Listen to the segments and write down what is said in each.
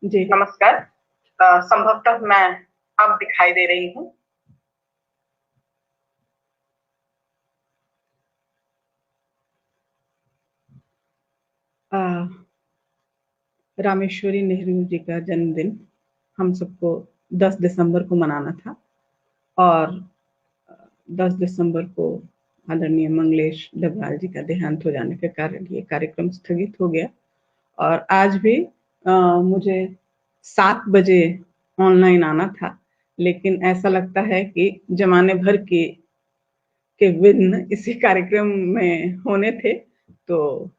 जी नमस्कार। संभवतः मैं अब दिखाई दे रही हूँ। रामेश्वरी नेहरू जी का जन्मदिन हम सबको 10 दिसंबर को मनाना था और 10 दिसंबर को आदरणीय मंगलेश डबराल जी का देहांत हो जाने के कारण ये कार्यक्रम स्थगित हो गया। और आज भी मुझे 7 बजे ऑनलाइन आना था, लेकिन ऐसा लगता है कि जमाने भर के विघ्न इसी कार्यक्रम में होने थे, तो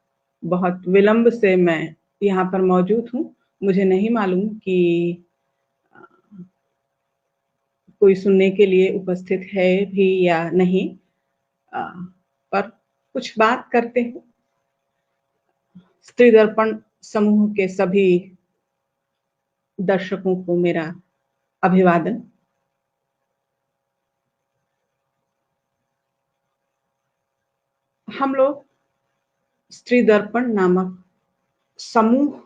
बहुत विलंब से मैं यहाँ पर मौजूद हूँ। मुझे नहीं मालूम कि कोई सुनने के लिए उपस्थित है भी या नहीं, पर कुछ बात करते हैं। स्त्री दर्पण समूह के सभी दर्शकों को मेरा अभिवादन। हम लोग स्त्री दर्पण नामक समूह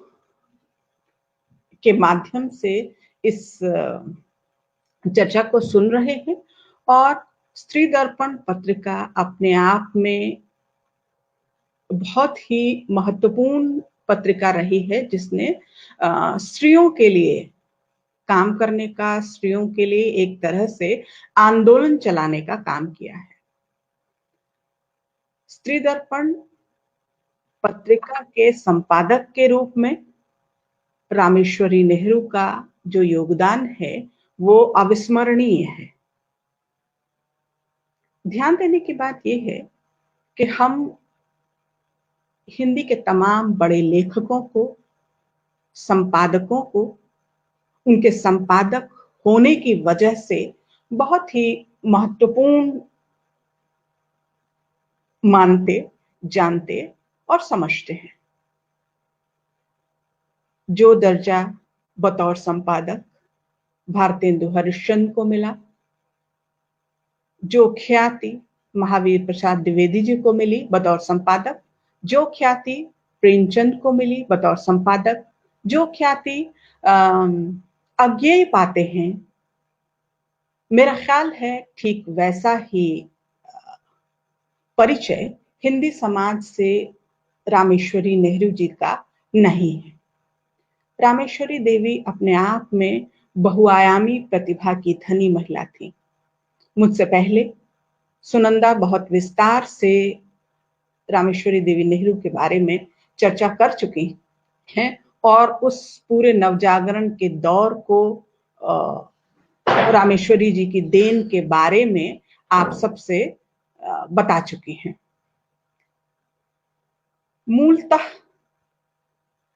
के माध्यम से इस चर्चा को सुन रहे हैं और स्त्री दर्पण पत्रिका अपने आप में बहुत ही महत्वपूर्ण पत्रिका रही है, जिसने स्त्रियों के लिए काम करने का, स्त्रियों के लिए एक तरह से आंदोलन चलाने का काम किया है। स्त्री दर्पण पत्रिका के संपादक के रूप में रामेश्वरी नेहरू का जो योगदान है वो अविस्मरणीय है। ध्यान देने की बात यह है कि हम हिंदी के तमाम बड़े लेखकों को, संपादकों को, उनके संपादक होने की वजह से बहुत ही महत्वपूर्ण मानते, जानते और समझते हैं। जो दर्जा बतौर संपादक भारतेंदु हरिश्चंद्र को मिला, जो ख्याति महावीर प्रसाद द्विवेदी जी को मिली बतौर संपादक, जो ख्याति प्रेमचंद को मिली बतौर संपादक, जो ख्याति अज्ञेय पाते हैं, मेरा ख्याल है ठीक वैसा ही परिचय हिंदी समाज से रामेश्वरी नेहरू जी का नहीं है। रामेश्वरी देवी अपने आप में बहुआयामी प्रतिभा की धनी महिला थी। मुझसे पहले सुनंदा बहुत विस्तार से रामेश्वरी देवी नेहरू के बारे में चर्चा कर चुकी हैं और उस पूरे नवजागरण के दौर को रामेश्वरी जी की देन के बारे में आप सबसे बता चुकी हैं। मूलतः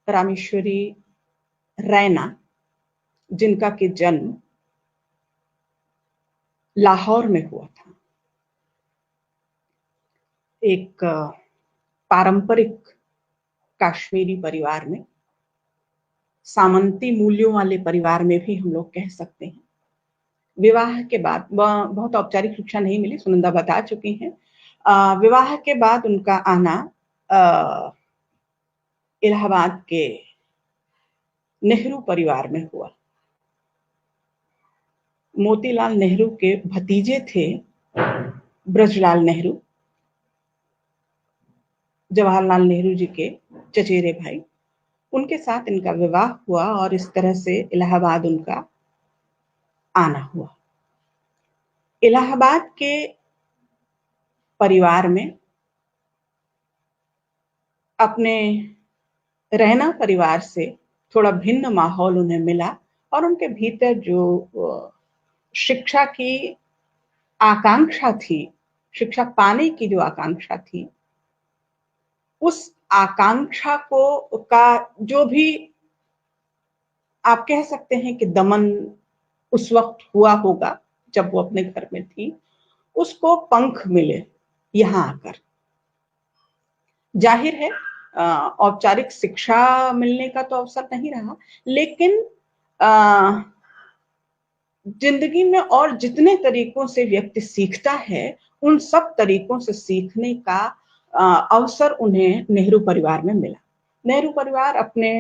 रामेश्वरी रैना, जिनका कि जन्म लाहौर में हुआ था, एक पारंपरिक कश्मीरी परिवार में, सामंती मूल्यों वाले परिवार में भी हम लोग कह सकते हैं। विवाह के बाद बहुत औपचारिक शिक्षा नहीं मिली, सुनंदा बता चुकी हैं। विवाह के बाद उनका आना इलाहाबाद के नेहरू परिवार में हुआ। मोतीलाल नेहरू के भतीजे थे ब्रजलाल नेहरू, जवाहरलाल नेहरू जी के चचेरे भाई। उनके साथ इनका विवाह हुआ और इस तरह से इलाहाबाद उनका आना हुआ। इलाहाबाद के परिवार में अपने रैना परिवार से थोड़ा भिन्न माहौल उन्हें मिला और उनके भीतर जो शिक्षा की आकांक्षा थी, शिक्षा पाने की जो आकांक्षा थी, उस आकांक्षा को का जो भी आप कह सकते हैं कि दमन उस वक्त हुआ होगा जब वो अपने घर में थी, उसको पंख मिले यहां आकर। जाहिर है औपचारिक शिक्षा मिलने का तो अवसर नहीं रहा, लेकिन जिंदगी में और जितने तरीकों से व्यक्ति सीखता है, उन सब तरीकों से सीखने का अवसर उन्हें नेहरू परिवार में मिला। नेहरू परिवार अपने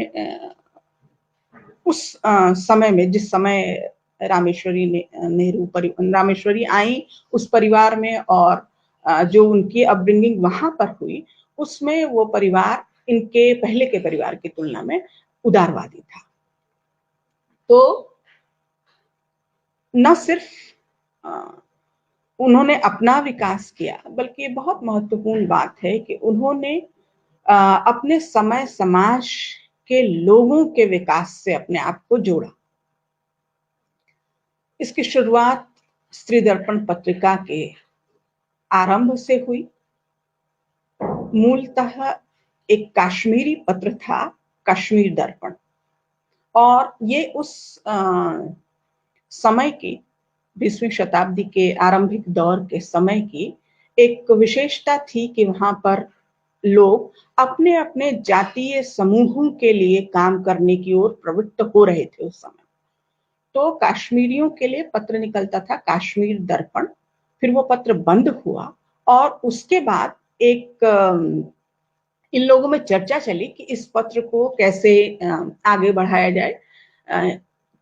उस समय में, जिस समय रामेश्वरी आई उस परिवार में, और जो उनकी अपब्रिंगिंग वहां पर हुई, उसमें वो परिवार इनके पहले के परिवार की तुलना में उदारवादी था। तो न सिर्फ उन्होंने अपना विकास किया, बल्कि बहुत महत्वपूर्ण बात है कि उन्होंने अपने समय समाज के लोगों के विकास से अपने आप को जोड़ा। इसकी शुरुआत स्त्री दर्पण पत्रिका के आरंभ से हुई। मूलतः एक कश्मीरी पत्र था, कश्मीर दर्पण, और ये उस समय की 20वीं शताब्दी के आरंभिक दौर के समय की एक विशेषता थी कि वहां पर लोग अपने अपने जातीय समूहों के लिए काम करने की ओर प्रवृत्त हो रहे थे उस समय। तो कश्मीरियों के लिए पत्र निकलता था, कश्मीर दर्पण। फिर वो पत्र बंद हुआ और उसके बाद एक इन लोगों में चर्चा चली कि इस पत्र को कैसे आगे बढ़ाया जाए।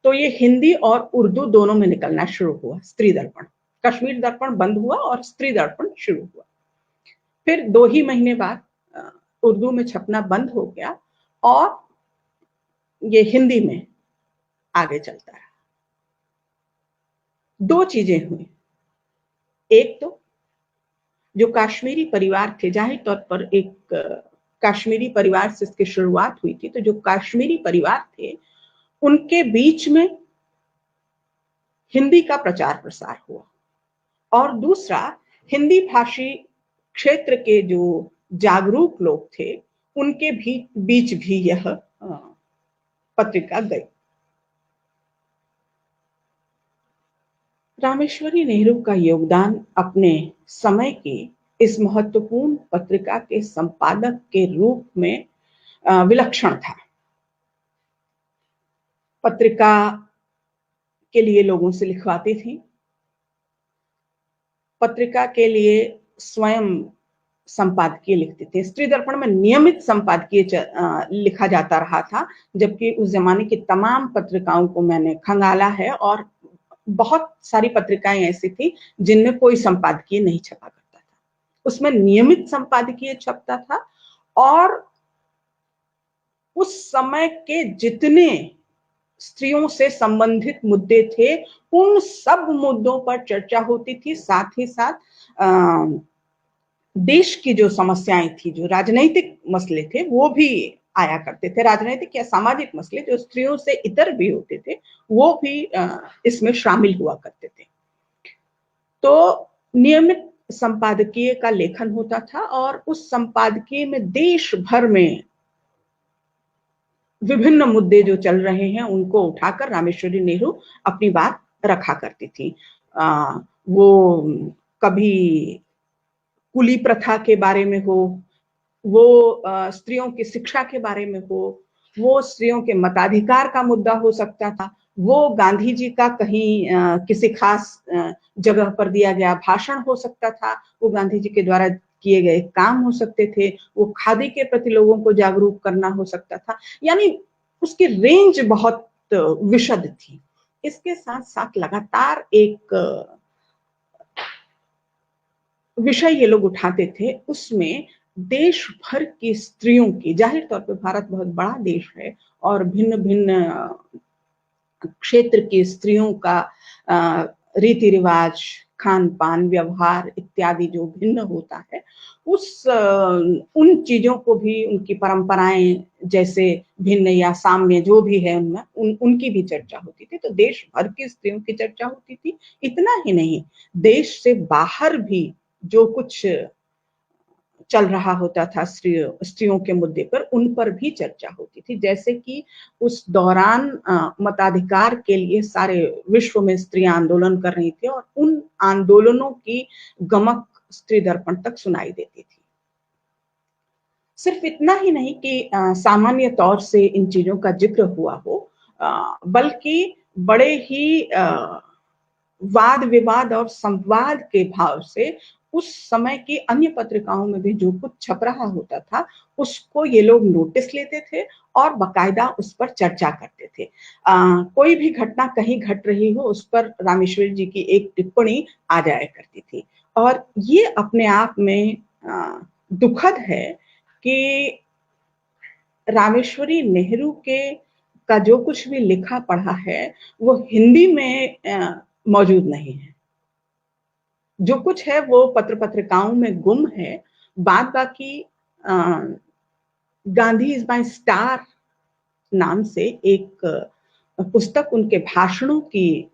तो ये हिंदी और उर्दू दोनों में निकलना शुरू हुआ, स्त्री दर्पण। कश्मीर दर्पण बंद हुआ और स्त्री दर्पण शुरू हुआ। फिर 2 ही महीने बाद उर्दू में छपना बंद हो गया और ये हिंदी में आगे चलता रहा। 2 चीजें हुई। एक तो जो कश्मीरी परिवार थे, जाहिर तौर पर एक कश्मीरी परिवार से इसकी शुरुआत हुई थी, तो जो कश्मीरी परिवार थे उनके बीच में हिंदी का प्रचार प्रसार हुआ, और दूसरा हिंदी भाषी क्षेत्र के जो जागरूक लोग थे उनके भी बीच भी यह पत्रिका गई। रामेश्वरी नेहरू का योगदान अपने समय की इस महत्वपूर्ण पत्रिका के संपादक के रूप में विलक्षण था। पत्रिका के लिए लोगों से लिखवाती थी, पत्रिका के लिए स्वयं संपादकीय लिखते थे। स्त्री दर्पण में नियमित संपादकीय लिखा जाता रहा था, जबकि उस जमाने की तमाम पत्रिकाओं को मैंने खंगाला है और बहुत सारी पत्रिकाएं ऐसी थी जिनमें कोई संपादकीय नहीं छपा करता था। उसमें नियमित संपादकीय छपता था, और उस समय के जितने स्त्रियों से संबंधित मुद्दे थे उन सब मुद्दों पर चर्चा होती थी। साथ ही साथ देश की जो समस्याएं थी, जो राजनीतिक मसले थे, वो भी आया करते थे। राजनीतिक या सामाजिक मसले जो स्त्रियों से इतर भी होते थे, वो भी इसमें शामिल हुआ करते थे। तो नियमित संपादकीय का लेखन होता था, और उस संपादकीय में देश भर में विभिन्न मुद्दे जो चल रहे हैं उनको उठाकर रामेश्वरी नेहरू अपनी बात रखा करती थी। वो कभी कुली प्रथा के बारे में हो, वो स्त्रियों की शिक्षा के बारे में हो, वो स्त्रियों के मताधिकार का मुद्दा हो सकता था, वो गांधी जी का कहीं किसी खास जगह पर दिया गया भाषण हो सकता था, वो गांधी जी के द्वारा किए गए काम हो सकते थे, वो खादी के प्रति लोगों को जागरूक करना हो सकता था। यानी उसकी रेंज बहुत विशद थी। इसके साथ साथ लगातार एक विषय ये लोग उठाते थे, उसमें देश भर की स्त्रियों की, जाहिर तौर पे भारत बहुत बड़ा देश है और भिन्न भिन्न क्षेत्र की स्त्रियों का रीति रिवाज, खान पान, व्यवहार इत्यादि जो भिन्न होता है, उन चीजों को भी, उनकी परंपराएं जैसे भिन्न या साम्य जो भी है उनमें उनकी भी चर्चा होती थी। तो देश भर की स्त्रियों की चर्चा होती थी। इतना ही नहीं, देश से बाहर भी जो कुछ चल रहा होता था स्त्रियों के मुद्दे पर, उन पर भी चर्चा होती थी। जैसे कि उस दौरान मताधिकार के लिए सारे विश्व में स्त्रियां आंदोलन कर रही थी, और उन आंदोलनों की गमक स्त्री दर्पण तक सुनाई देती थी। सिर्फ इतना ही नहीं कि सामान्य तौर से इन चीजों का जिक्र हुआ हो, बल्कि बड़े ही वाद विवाद और संवाद के भाव से उस समय की अन्य पत्रिकाओं में भी जो कुछ छप रहा होता था उसको ये लोग नोटिस लेते थे और बकायदा उस पर चर्चा करते थे। कोई भी घटना कहीं घट रही हो उस पर रामेश्वरी जी की एक टिप्पणी आ जाया करती थी। और ये अपने आप में दुखद है कि रामेश्वरी नेहरू के का जो कुछ भी लिखा पढ़ा है वो हिंदी में मौजूद नहीं है। जो कुछ है वो पत्र पत्रिकाओं में गुम है। बाद बाकी गांधी इज माई स्टार नाम से एक पुस्तक उनके भाषणों की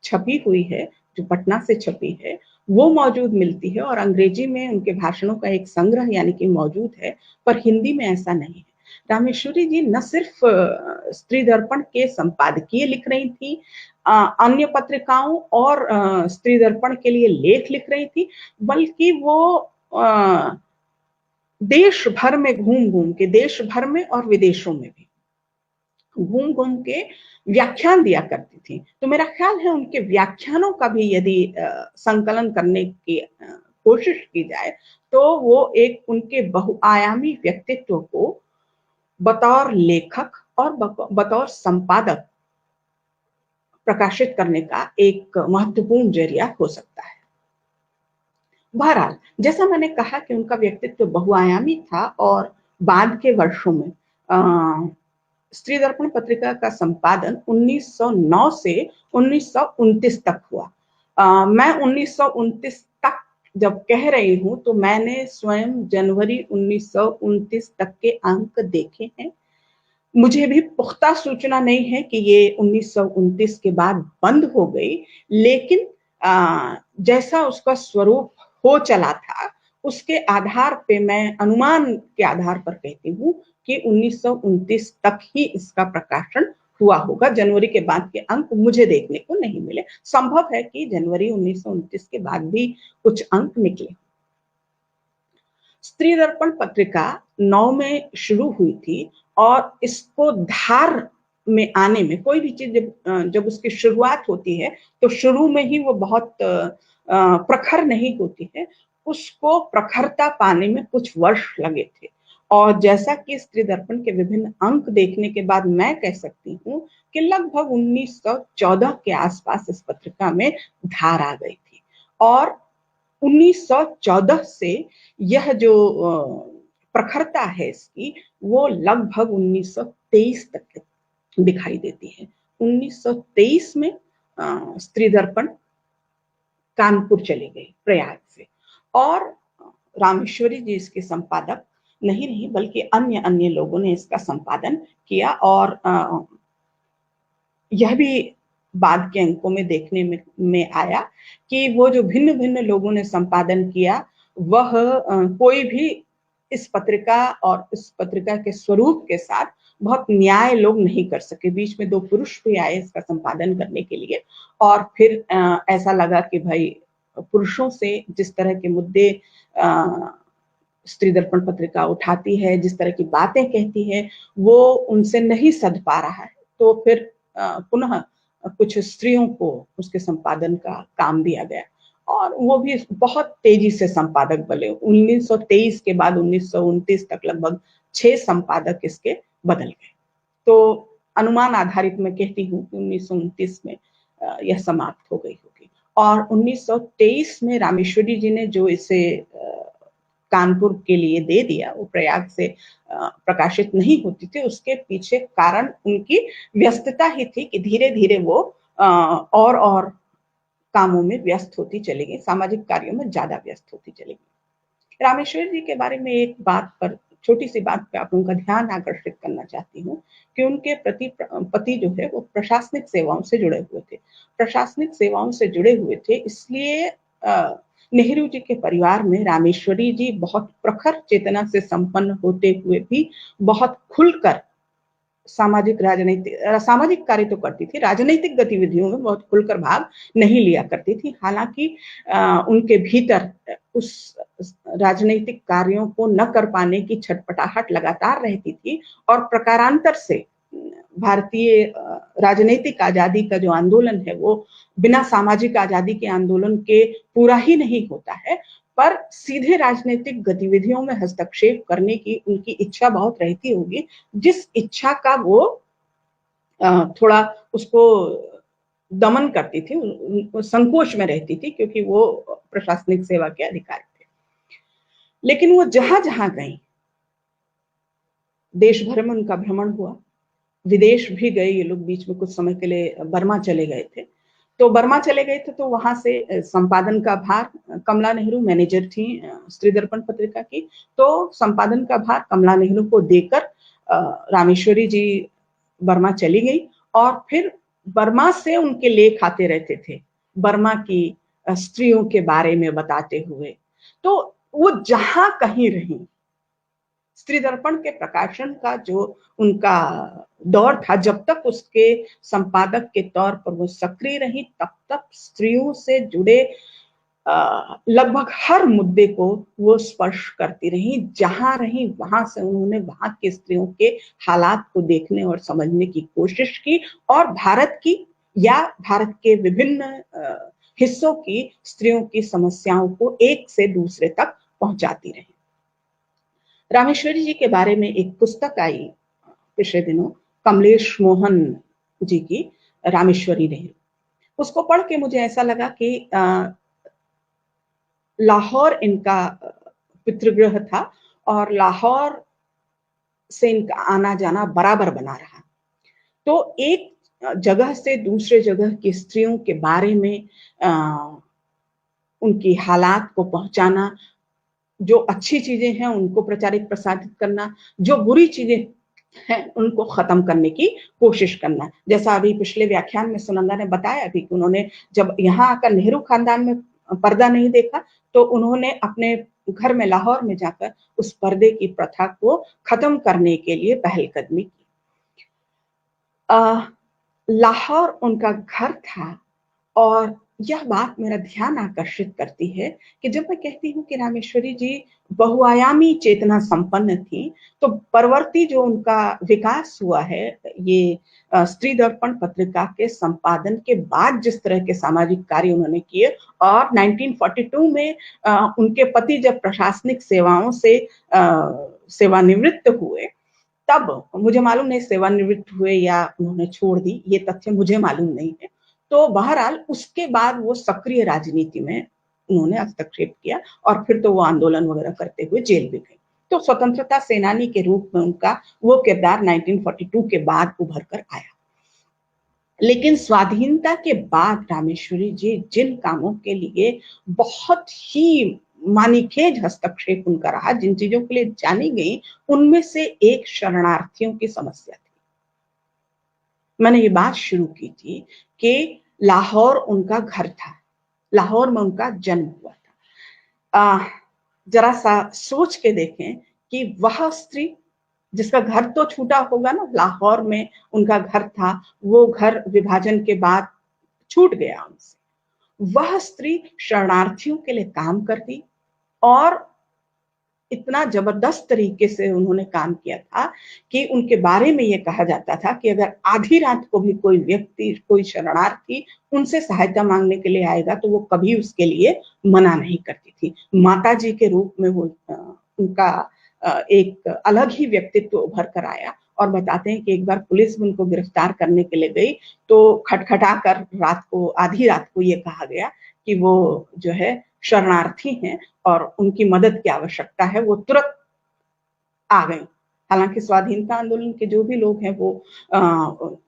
छपी हुई है, जो पटना से छपी है, वो मौजूद मिलती है और अंग्रेजी में उनके भाषणों का एक संग्रह यानी कि मौजूद है, पर हिंदी में ऐसा नहीं है। रामेश्वरी जी न सिर्फ स्त्री दर्पण के संपादकीय लिख रही थी, अन्य पत्रिकाओं और स्त्री दर्पण के लिए लेख लिख रही थी, बल्कि वो देश भर में घूम घूम के, देश भर में और विदेशों में भी घूम घूम के व्याख्यान दिया करती थी। तो मेरा ख्याल है उनके व्याख्यानों का भी यदि संकलन करने की कोशिश की जाए तो वो एक उनके बहुआयामी व्यक्तित्व को बतौर लेखक और बतौर संपादक प्रकाशित करने का एक महत्वपूर्ण जरिया हो सकता है। बहरहाल, जैसा मैंने कहा कि उनका व्यक्तित्व बहुआयामी था और बाद के वर्षों में स्त्री दर्पण पत्रिका का संपादन 1909 से 1929 तक हुआ। मैं 1929 तक जब कह रही हूं तो मैंने स्वयं जनवरी 1929 तक के अंक देखे हैं। मुझे भी पुख्ता सूचना नहीं है कि ये 1929 के बाद बंद हो गई, लेकिन जैसा उसका स्वरूप हो चला था उसके आधार पे मैं अनुमान के आधार पर कहती हूँ कि 1929 तक ही इसका प्रकाशन हुआ होगा। जनवरी के बाद के अंक मुझे देखने को नहीं मिले। संभव है कि जनवरी 1929 के बाद भी कुछ अंक निकले। स्त्री दर्पण पत्रिका 9 में शुरू हुई थी और इसको धार में आने में, कोई भी चीज जब उसकी शुरुआत होती है तो शुरू में ही वो बहुत प्रखर नहीं होती है, उसको प्रखरता पाने में कुछ वर्ष लगे थे। और जैसा कि स्त्री दर्पण के विभिन्न अंक देखने के बाद मैं कह सकती हूँ कि लगभग 1914 के आसपास इस पत्रिका में धार आ गई थी और 1914 से यह जो प्रखरता है इसकी वो लगभग 1923 तक दिखाई देती है। 1923 में स्त्री दर्पण कानपुर चली गई प्रयाग से और रामेश्वरी जी इसके संपादक नहीं बल्कि अन्य अन्य लोगों ने इसका संपादन किया और यह भी बाद के अंकों में देखने में आया कि वो जो भिन्न भिन्न लोगों ने संपादन किया वह कोई भी इस पत्रिका और इस पत्रिका के स्वरूप के साथ बहुत न्याय लोग नहीं कर सके। बीच में दो पुरुष भी आए इसका संपादन करने के लिए और फिर ऐसा लगा कि भाई पुरुषों से जिस तरह के मुद्दे स्त्री दर्पण पत्रिका उठाती है, जिस तरह की बातें कहती है, वो उनसे नहीं सध पा रहा है, तो फिर पुनः कुछ स्त्रियों को उसके संपादन का काम दिया गया और वो भी बहुत तेजी से संपादक बने। 1923 के बाद 1929 तक लगभग 6 संपादक इसके बदल गए। तो अनुमान आधारित मैं कहती हूँ कि 1929 में यह समाप्त हो गई होगी और 1923 में रामेश्वरी जी ने जो इसे कानपुर के लिए दे दिया, वो प्रयाग से प्रकाशित नहीं होती थी। उसके पीछे कारण उनकी व्यस्तता ही थी कि धीरे धीरे वो और कामों में व्यस्त होती चली गई, सामाजिक कार्यों में ज्यादा व्यस्त होती चली गई। रामेश्वर जी के बारे में एक बात पर, छोटी सी बात पे आप उनका ध्यान आकर्षित करना चाहती हूँ कि उनके पति जो है वो प्रशासनिक सेवाओं से जुड़े हुए थे। प्रशासनिक सेवाओं से जुड़े हुए थे इसलिए नेहरू जी के परिवार में रामेश्वरी जी बहुत प्रखर चेतना से संपन्न होते हुए भी बहुत खुलकर सामाजिक कार्य तो करती थी, राजनीतिक गतिविधियों में बहुत खुलकर भाग नहीं लिया करती थी। हालांकि उनके भीतर उस राजनीतिक कार्यों को न कर पाने की छटपटाहट लगातार रहती थी और प्रकारांतर से भारतीय राजनीतिक आजादी का जो आंदोलन है वो बिना सामाजिक आजादी के आंदोलन के पूरा ही नहीं होता है। पर सीधे राजनीतिक गतिविधियों में हस्तक्षेप करने की उनकी इच्छा बहुत रहती होगी, जिस इच्छा का वो थोड़ा उसको दमन करती थी, संकोच में रहती थी, क्योंकि वो प्रशासनिक सेवा के अधिकारी थे। लेकिन वो जहां जहां गई, देश भर में उनका भ्रमण हुआ, विदेश भी गए ये लोग, बीच में कुछ समय के लिए बर्मा चले गए थे। तो बर्मा चले गए थे तो वहां से संपादन का भार, कमला नेहरू मैनेजर थी स्त्री दर्पण पत्रिका की, तो संपादन का भार कमला नेहरू को देकर रामेश्वरी जी बर्मा चली गई, और फिर बर्मा से उनके लेख आते रहते थे, बर्मा की स्त्रियों के बारे में बताते हुए। तो वो जहां कहीं रही, स्त्री दर्पण के प्रकाशन का जो उनका दौर था, जब तक उसके संपादक के तौर पर वो सक्रिय रही, तब तक स्त्रियों से जुड़े लगभग हर मुद्दे को वो स्पर्श करती रही। जहां रही वहां से उन्होंने वहां के स्त्रियों के हालात को देखने और समझने की कोशिश की, और भारत की या भारत के विभिन्न हिस्सों की स्त्रियों की समस्याओं को एक से दूसरे तक पहुंचाती रही। रामेश्वरी जी के बारे में एक पुस्तक आई पिछले दिनों, कमलेश मोहन जी की, रामेश्वरी नेहरू। उसको पढ़ के मुझे ऐसा लगा कि लाहौर इनका पितृगृह था, और लाहौर से इनका आना जाना बराबर बना रहा। तो एक जगह से दूसरे जगह की स्त्रियों के बारे में उनकी हालात को पहुंचाना, जो अच्छी चीजें हैं उनको प्रचारित प्रसारित करना, जो बुरी चीजें हैं उनको खत्म करने की कोशिश करना। जैसा अभी पिछले व्याख्यान में सुनंदा ने बताया भी कि उन्होंने जब यहाँ आकर नेहरू खानदान में पर्दा नहीं देखा, तो उन्होंने अपने घर में लाहौर में जाकर उस पर्दे की प्रथा को खत्म करने के लिए पहलकदमी की। लाहौर उनका घर था, और यह बात मेरा ध्यान आकर्षित करती है कि जब मैं कहती हूँ कि रामेश्वरी जी बहुआयामी चेतना संपन्न थी, तो परवर्ती जो उनका विकास हुआ है, ये स्त्री दर्पण पत्रिका के संपादन के बाद जिस तरह के सामाजिक कार्य उन्होंने किए, और 1942 में उनके पति जब प्रशासनिक सेवाओं से सेवानिवृत्त हुए, तब मुझे मालूम नहीं सेवानिवृत्त हुए या उन्होंने छोड़ दी, ये तथ्य मुझे मालूम नहीं है। तो बहरहाल उसके बाद वो सक्रिय राजनीति में उन्होंने हस्तक्षेप किया, और फिर तो वो आंदोलन वगैरह करते हुए जेल भी गए। तो स्वतंत्रता सेनानी के रूप में उनका वो किरदार 1942 के बाद उभर कर आया। लेकिन स्वाधीनता के बाद रामेश्वरी जी जिन कामों के लिए बहुत ही मानीखेज हस्तक्षेप उनका रहा, जिन चीजों के लिए जानी गई, उनमें से एक शरणार्थियों की समस्या थी। मैंने ये बात शुरू की थी कि लाहौर उनका घर था, लाहौर में उनका जन्म हुआ था। जरा सा सोच के देखें कि वह स्त्री जिसका घर तो छूटा होगा ना, लाहौर में उनका घर था, वो घर विभाजन के बाद छूट गया उनसे, वह स्त्री शरणार्थियों के लिए काम करती, और इतना जबरदस्त तरीके से उन्होंने काम किया था कि उनके बारे में ये कहा जाता था कि अगर आधी रात को भी कोई व्यक्ति, कोई शरणार्थी उनसे सहायता मांगने के लिए आएगा, तो वो कभी उसके लिए मना नहीं करती थी। माता जी के रूप में वो उनका एक अलग ही व्यक्तित्व उभर कर आया, और बताते हैं कि एक बार पुलिस उनको गिरफ्तार करने के लिए गई, तो खटखटा कर रात को, आधी रात को ये कहा गया कि वो जो है शरणार्थी हैं और उनकी मदद की आवश्यकता है, वो तुरंत आ गई। हालांकि स्वाधीनता आंदोलन के जो भी लोग हैं वो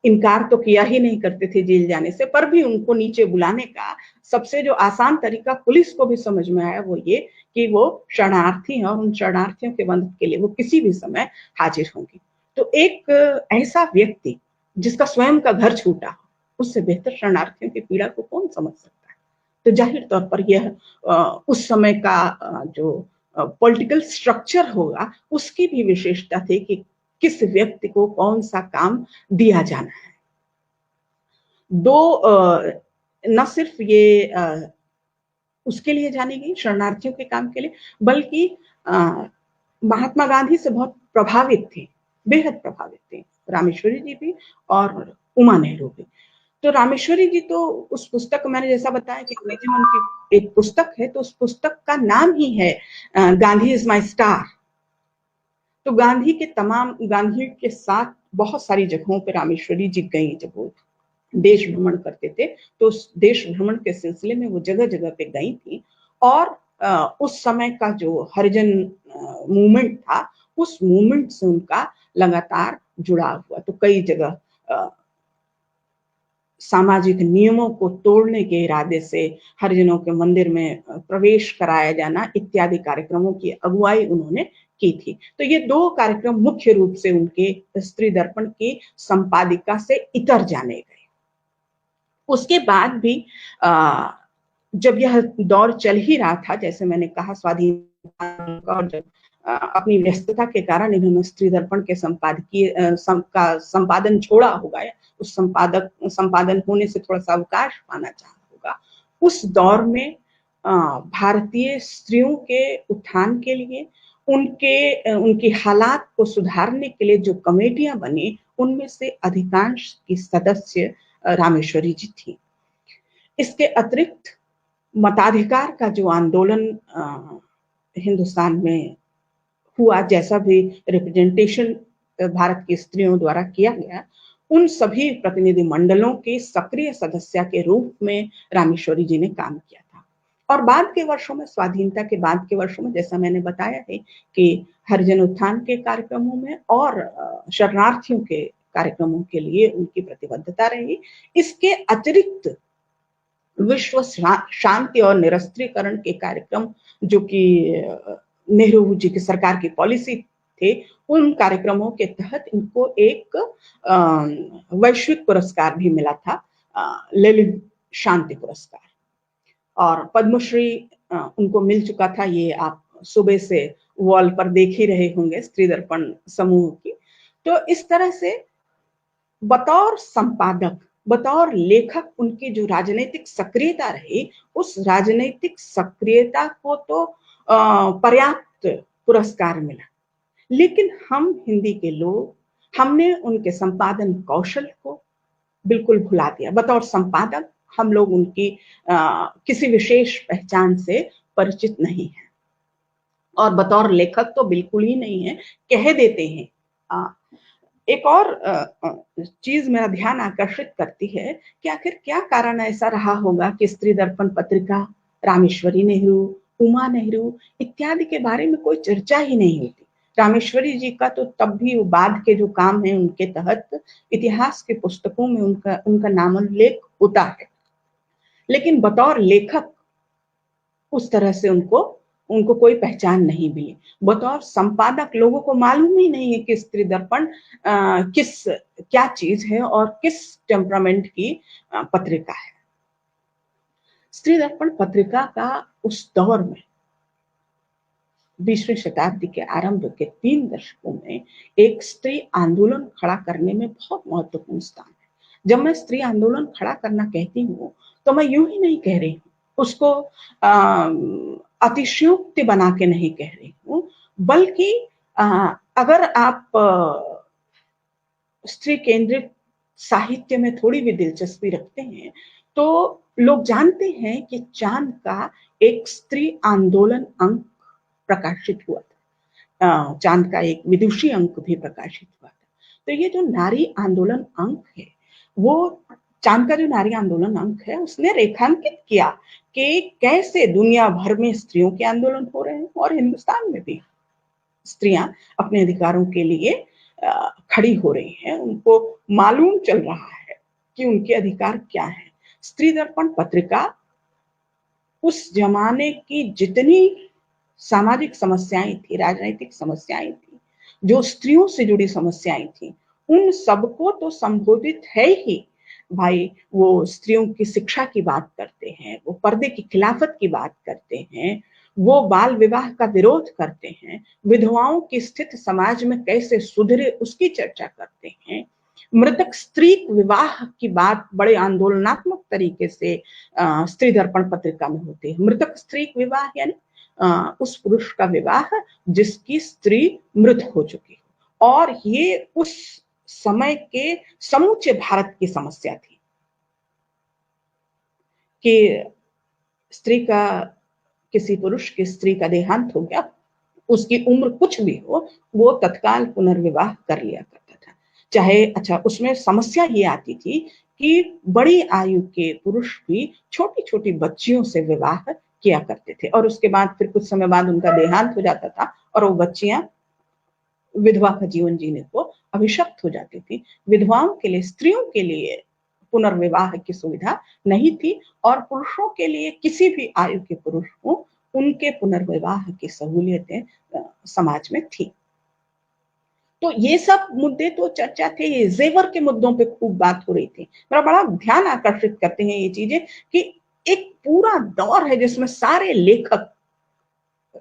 इनकार तो किया ही नहीं करते थे जेल जाने से, पर भी उनको नीचे बुलाने का सबसे जो आसान तरीका पुलिस को भी समझ में आया, वो ये कि वो शरणार्थी हैं और उन शरणार्थियों के मदद के लिए वो किसी भी समय हाजिर होंगी। तो एक ऐसा व्यक्ति जिसका स्वयं का घर छूटा, उससे बेहतर शरणार्थियों की पीड़ा को कौन समझ सकता है। तो जाहिर तौर पर यह उस समय का जो पॉलिटिकल स्ट्रक्चर होगा, उसकी भी विशेषता थी कि किस व्यक्ति को कौन सा काम दिया जाना है। न सिर्फ ये उसके लिए जानी गई, शरणार्थियों के काम के लिए, बल्कि महात्मा गांधी से बहुत प्रभावित थे, बेहद प्रभावित थे रामेश्वरी जी भी और उमा नेहरू भी। तो रामेश्वरी जी तो उस पुस्तक को मैंने जैसा बताया कि अंग्रेजी में उनकी एक पुस्तक है, तो उस पुस्तक का नाम ही है गांधी इज माई स्टार। तो गांधी के साथ बहुत सारी जगहों पर रामेश्वरी जी गई। जब वो देश भ्रमण करते थे तो उस देश भ्रमण के सिलसिले में वो जगह जगह पे गई थी। और उस समय का जो हरिजन मूवमेंट था, उस मूवमेंट से उनका लगातार जुड़ाव हुआ। तो कई जगह सामाजिक नियमों को तोड़ने के इरादे से हरिजनों के मंदिर में प्रवेश कराया जाना इत्यादि कार्यक्रमों की अगुवाई उन्होंने की थी। तो ये दो कार्यक्रम मुख्य रूप से उनके स्त्री दर्पण की संपादिका से इतर जाने गए। उसके बाद भी जब यह दौर चल ही रहा था, जैसे मैंने कहा स्वाधीनता का, और जब अपनी व्यस्तता के कारण इन्होंने स्त्री दर्पण के संपादन छोड़ा होगा, उस संपादन होने से थोड़ा सा अवकाश पाना चाहा होगा, उस दौर में भारतीय स्त्रियों के उत्थान के लिए, उनकी हालात को सुधारने के लिए जो कमेटियां बनी, उनमें से अधिकांश की सदस्य रामेश्वरी जी थी। इसके अतिरिक्त मताधिकार का जो आंदोलन हिंदुस्तान में हुआ, जैसा भी रिप्रेजेंटेशन भारत की स्त्रियों द्वारा किया गया, उन सभी प्रतिनिधि मंडलों के सक्रिय सदस्य के रूप में रामेश्वरी जी ने काम किया था। और बाद के वर्षों में, स्वाधीनता के बाद के वर्षों में, जैसा मैंने बताया है कि हरिजन उत्थान के कार्यक्रमों में और शरणार्थियों के कार्यक्रमों के लिए उनकी प्रतिबद्धता रही। इसके अतिरिक्त विश्व शांति और निरस्त्रीकरण के कार्यक्रम, जो कि नेहरू जी की सरकार की पॉलिसी थे, उन कार्यक्रमों के तहत इनको एक वैश्विक पुरस्कार भी मिला था, लेनिन शांति पुरस्कार, और पद्मश्री उनको मिल चुका था। ये आप सुबह से वॉल पर देख ही रहे होंगे स्त्री दर्पण समूह की। तो इस तरह से बतौर संपादक, बतौर लेखक, उनकी जो राजनीतिक सक्रियता रही, उस राजनीतिक सक्रियता को तो पर्याप्त पुरस्कार मिला। लेकिन हम हिंदी के लोग, हमने उनके संपादन कौशल को बिल्कुल भुला दिया। बतौर संपादक हम लोग उनकी किसी विशेष पहचान से परिचित नहीं है, और बतौर लेखक तो बिल्कुल ही नहीं है, कह देते हैं। एक और चीज मेरा ध्यान आकर्षित करती है कि आखिर क्या कारण ऐसा रहा होगा कि स्त्री दर्पण पत्रिका, रामेश्वरी नेहरू, उमा नेहरू इत्यादि के बारे में कोई चर्चा ही नहीं होती। रामेश्वरी जी का तो तब भी बाद के जो काम है उनके तहत इतिहास के पुस्तकों में उनका नामोल्लेख होता है, लेकिन बतौर लेखक उस तरह से उनको कोई पहचान नहीं मिली। बतौर संपादक लोगों को मालूम ही नहीं है कि स्त्री दर्पण क्या चीज है और किस टेम्परामेंट की पत्रिका है। स्त्री दर्पण पत्रिका का उस दौर में 20वीं शताब्दी के आरंभ के 3 दशकों में एक स्त्री आंदोलन खड़ा करने में बहुत महत्वपूर्ण स्थान है। जब मैं स्त्री आंदोलन खड़ा करना कहती हूँ तो मैं यूं ही नहीं कह रही हूँ, उसको अतिशयोक्ति बना के नहीं कह रही हूँ, बल्कि अगर आप स्त्री केंद्रित साहित्य में थोड़ी भी दिलचस्पी रखते हैं तो लोग जानते हैं कि चांद का एक स्त्री आंदोलन अंक प्रकाशित हुआ था, चांद का एक विदुषी अंक भी प्रकाशित हुआ था। तो ये जो नारी आंदोलन अंक है, वो चांद का जो नारी आंदोलन अंक है, उसने रेखांकित किया कि कैसे दुनिया भर में स्त्रियों के आंदोलन हो रहे हैं और हिंदुस्तान में भी स्त्रियां अपने अधिकारों के लिए खड़ी हो रही हैं, उनको मालूम चल रहा है कि उनके अधिकार क्या है। स्त्री दर्पण पत्रिका उस जमाने की जितनी सामाजिक समस्याएं थी, राजनीतिक समस्याएं थी, जो स्त्रियों से जुड़ी समस्याएं थी, उन सबको तो संबोधित है ही। भाई, वो स्त्रियों की शिक्षा की बात करते हैं, वो पर्दे की खिलाफत की बात करते हैं, वो बाल विवाह का विरोध करते हैं, विधवाओं की स्थिति समाज में कैसे सुधरे उसकी चर्चा करते हैं, मृतक स्त्री विवाह की बात बड़े आंदोलनात्मक तरीके से स्त्री दर्पण पत्रिका में होती है। मृतक स्त्री विवाह यानी उस पुरुष का विवाह जिसकी स्त्री मृत हो चुकी हो, और ये उस समय के समूचे भारत की समस्या थी। कि स्त्री का, किसी पुरुष की स्त्री का देहांत हो गया, उसकी उम्र कुछ भी हो, वो तत्काल पुनर्विवाह कर लिया करता था। चाहे, अच्छा, उसमें समस्या ये आती थी कि बड़ी आयु के पुरुष भी छोटी छोटी बच्चियों से विवाह किया करते थे और उसके बाद फिर कुछ समय बाद उनका देहांत हो जाता था और वो बच्चियां विधवा का जीवन जीने को अभिशप्त हो जाती थी। विधवाओं के लिए, स्त्रियों के लिए पुनर्विवाह की सुविधा नहीं थी और पुरुषों के लिए, किसी भी आयु के पुरुष हो, उनके पुनर्विवाह की सहूलियतें समाज में थी। तो ये सब मुद्दे तो चर्चा थे। ये जेवर के मुद्दों पे खूब बात हो रही थी। मेरा बड़ा ध्यान आकर्षित करते हैं ये चीजें कि एक पूरा दौर है जिसमें सारे लेखक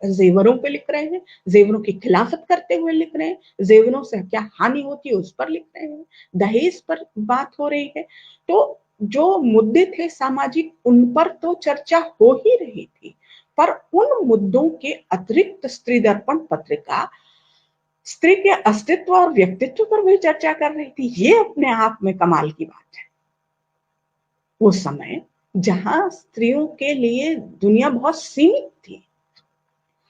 जेवरों पे लिख रहे हैं, जेवरों की खिलाफत करते हुए लिख रहे हैं, जेवरों से क्या हानि होती है उस पर लिख रहे हैं, दहेज पर बात हो रही है। तो जो मुद्दे थे सामाजिक, उन पर तो चर्चा हो ही रही थी, पर उन मुद्दों के अतिरिक्त स्त्री दर्पण पत्रिका स्त्री के अस्तित्व और व्यक्तित्व पर भी चर्चा कर रही थी। ये अपने आप में कमाल की बात है। वो समय जहां स्त्रियों के लिए दुनिया बहुत सीमित थी,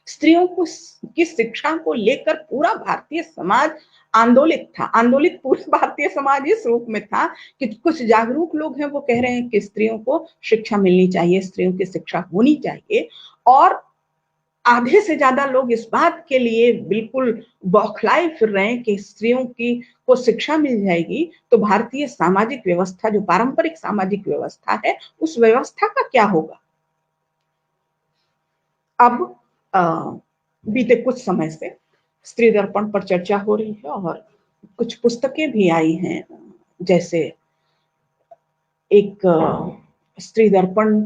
स्त्रियों को की शिक्षा को लेकर पूरा भारतीय समाज आंदोलित था। आंदोलित पूरा भारतीय समाज इस रूप में था कि कुछ जागरूक लोग हैं, वो कह रहे हैं कि स्त्रियों को शिक्षा मिलनी चाहिए, स्त्रियों की शिक्षा होनी चाहिए, और आधे से ज्यादा लोग इस बात के लिए बिल्कुल बौखलाए फिर रहे हैं कि स्त्रियों की को शिक्षा मिल जाएगी तो भारतीय सामाजिक व्यवस्था, जो पारंपरिक सामाजिक व्यवस्था है, उस व्यवस्था का क्या होगा। अब बीते कुछ समय से स्त्री दर्पण पर चर्चा हो रही है और कुछ पुस्तकें भी आई हैं, जैसे एक स्त्री दर्पण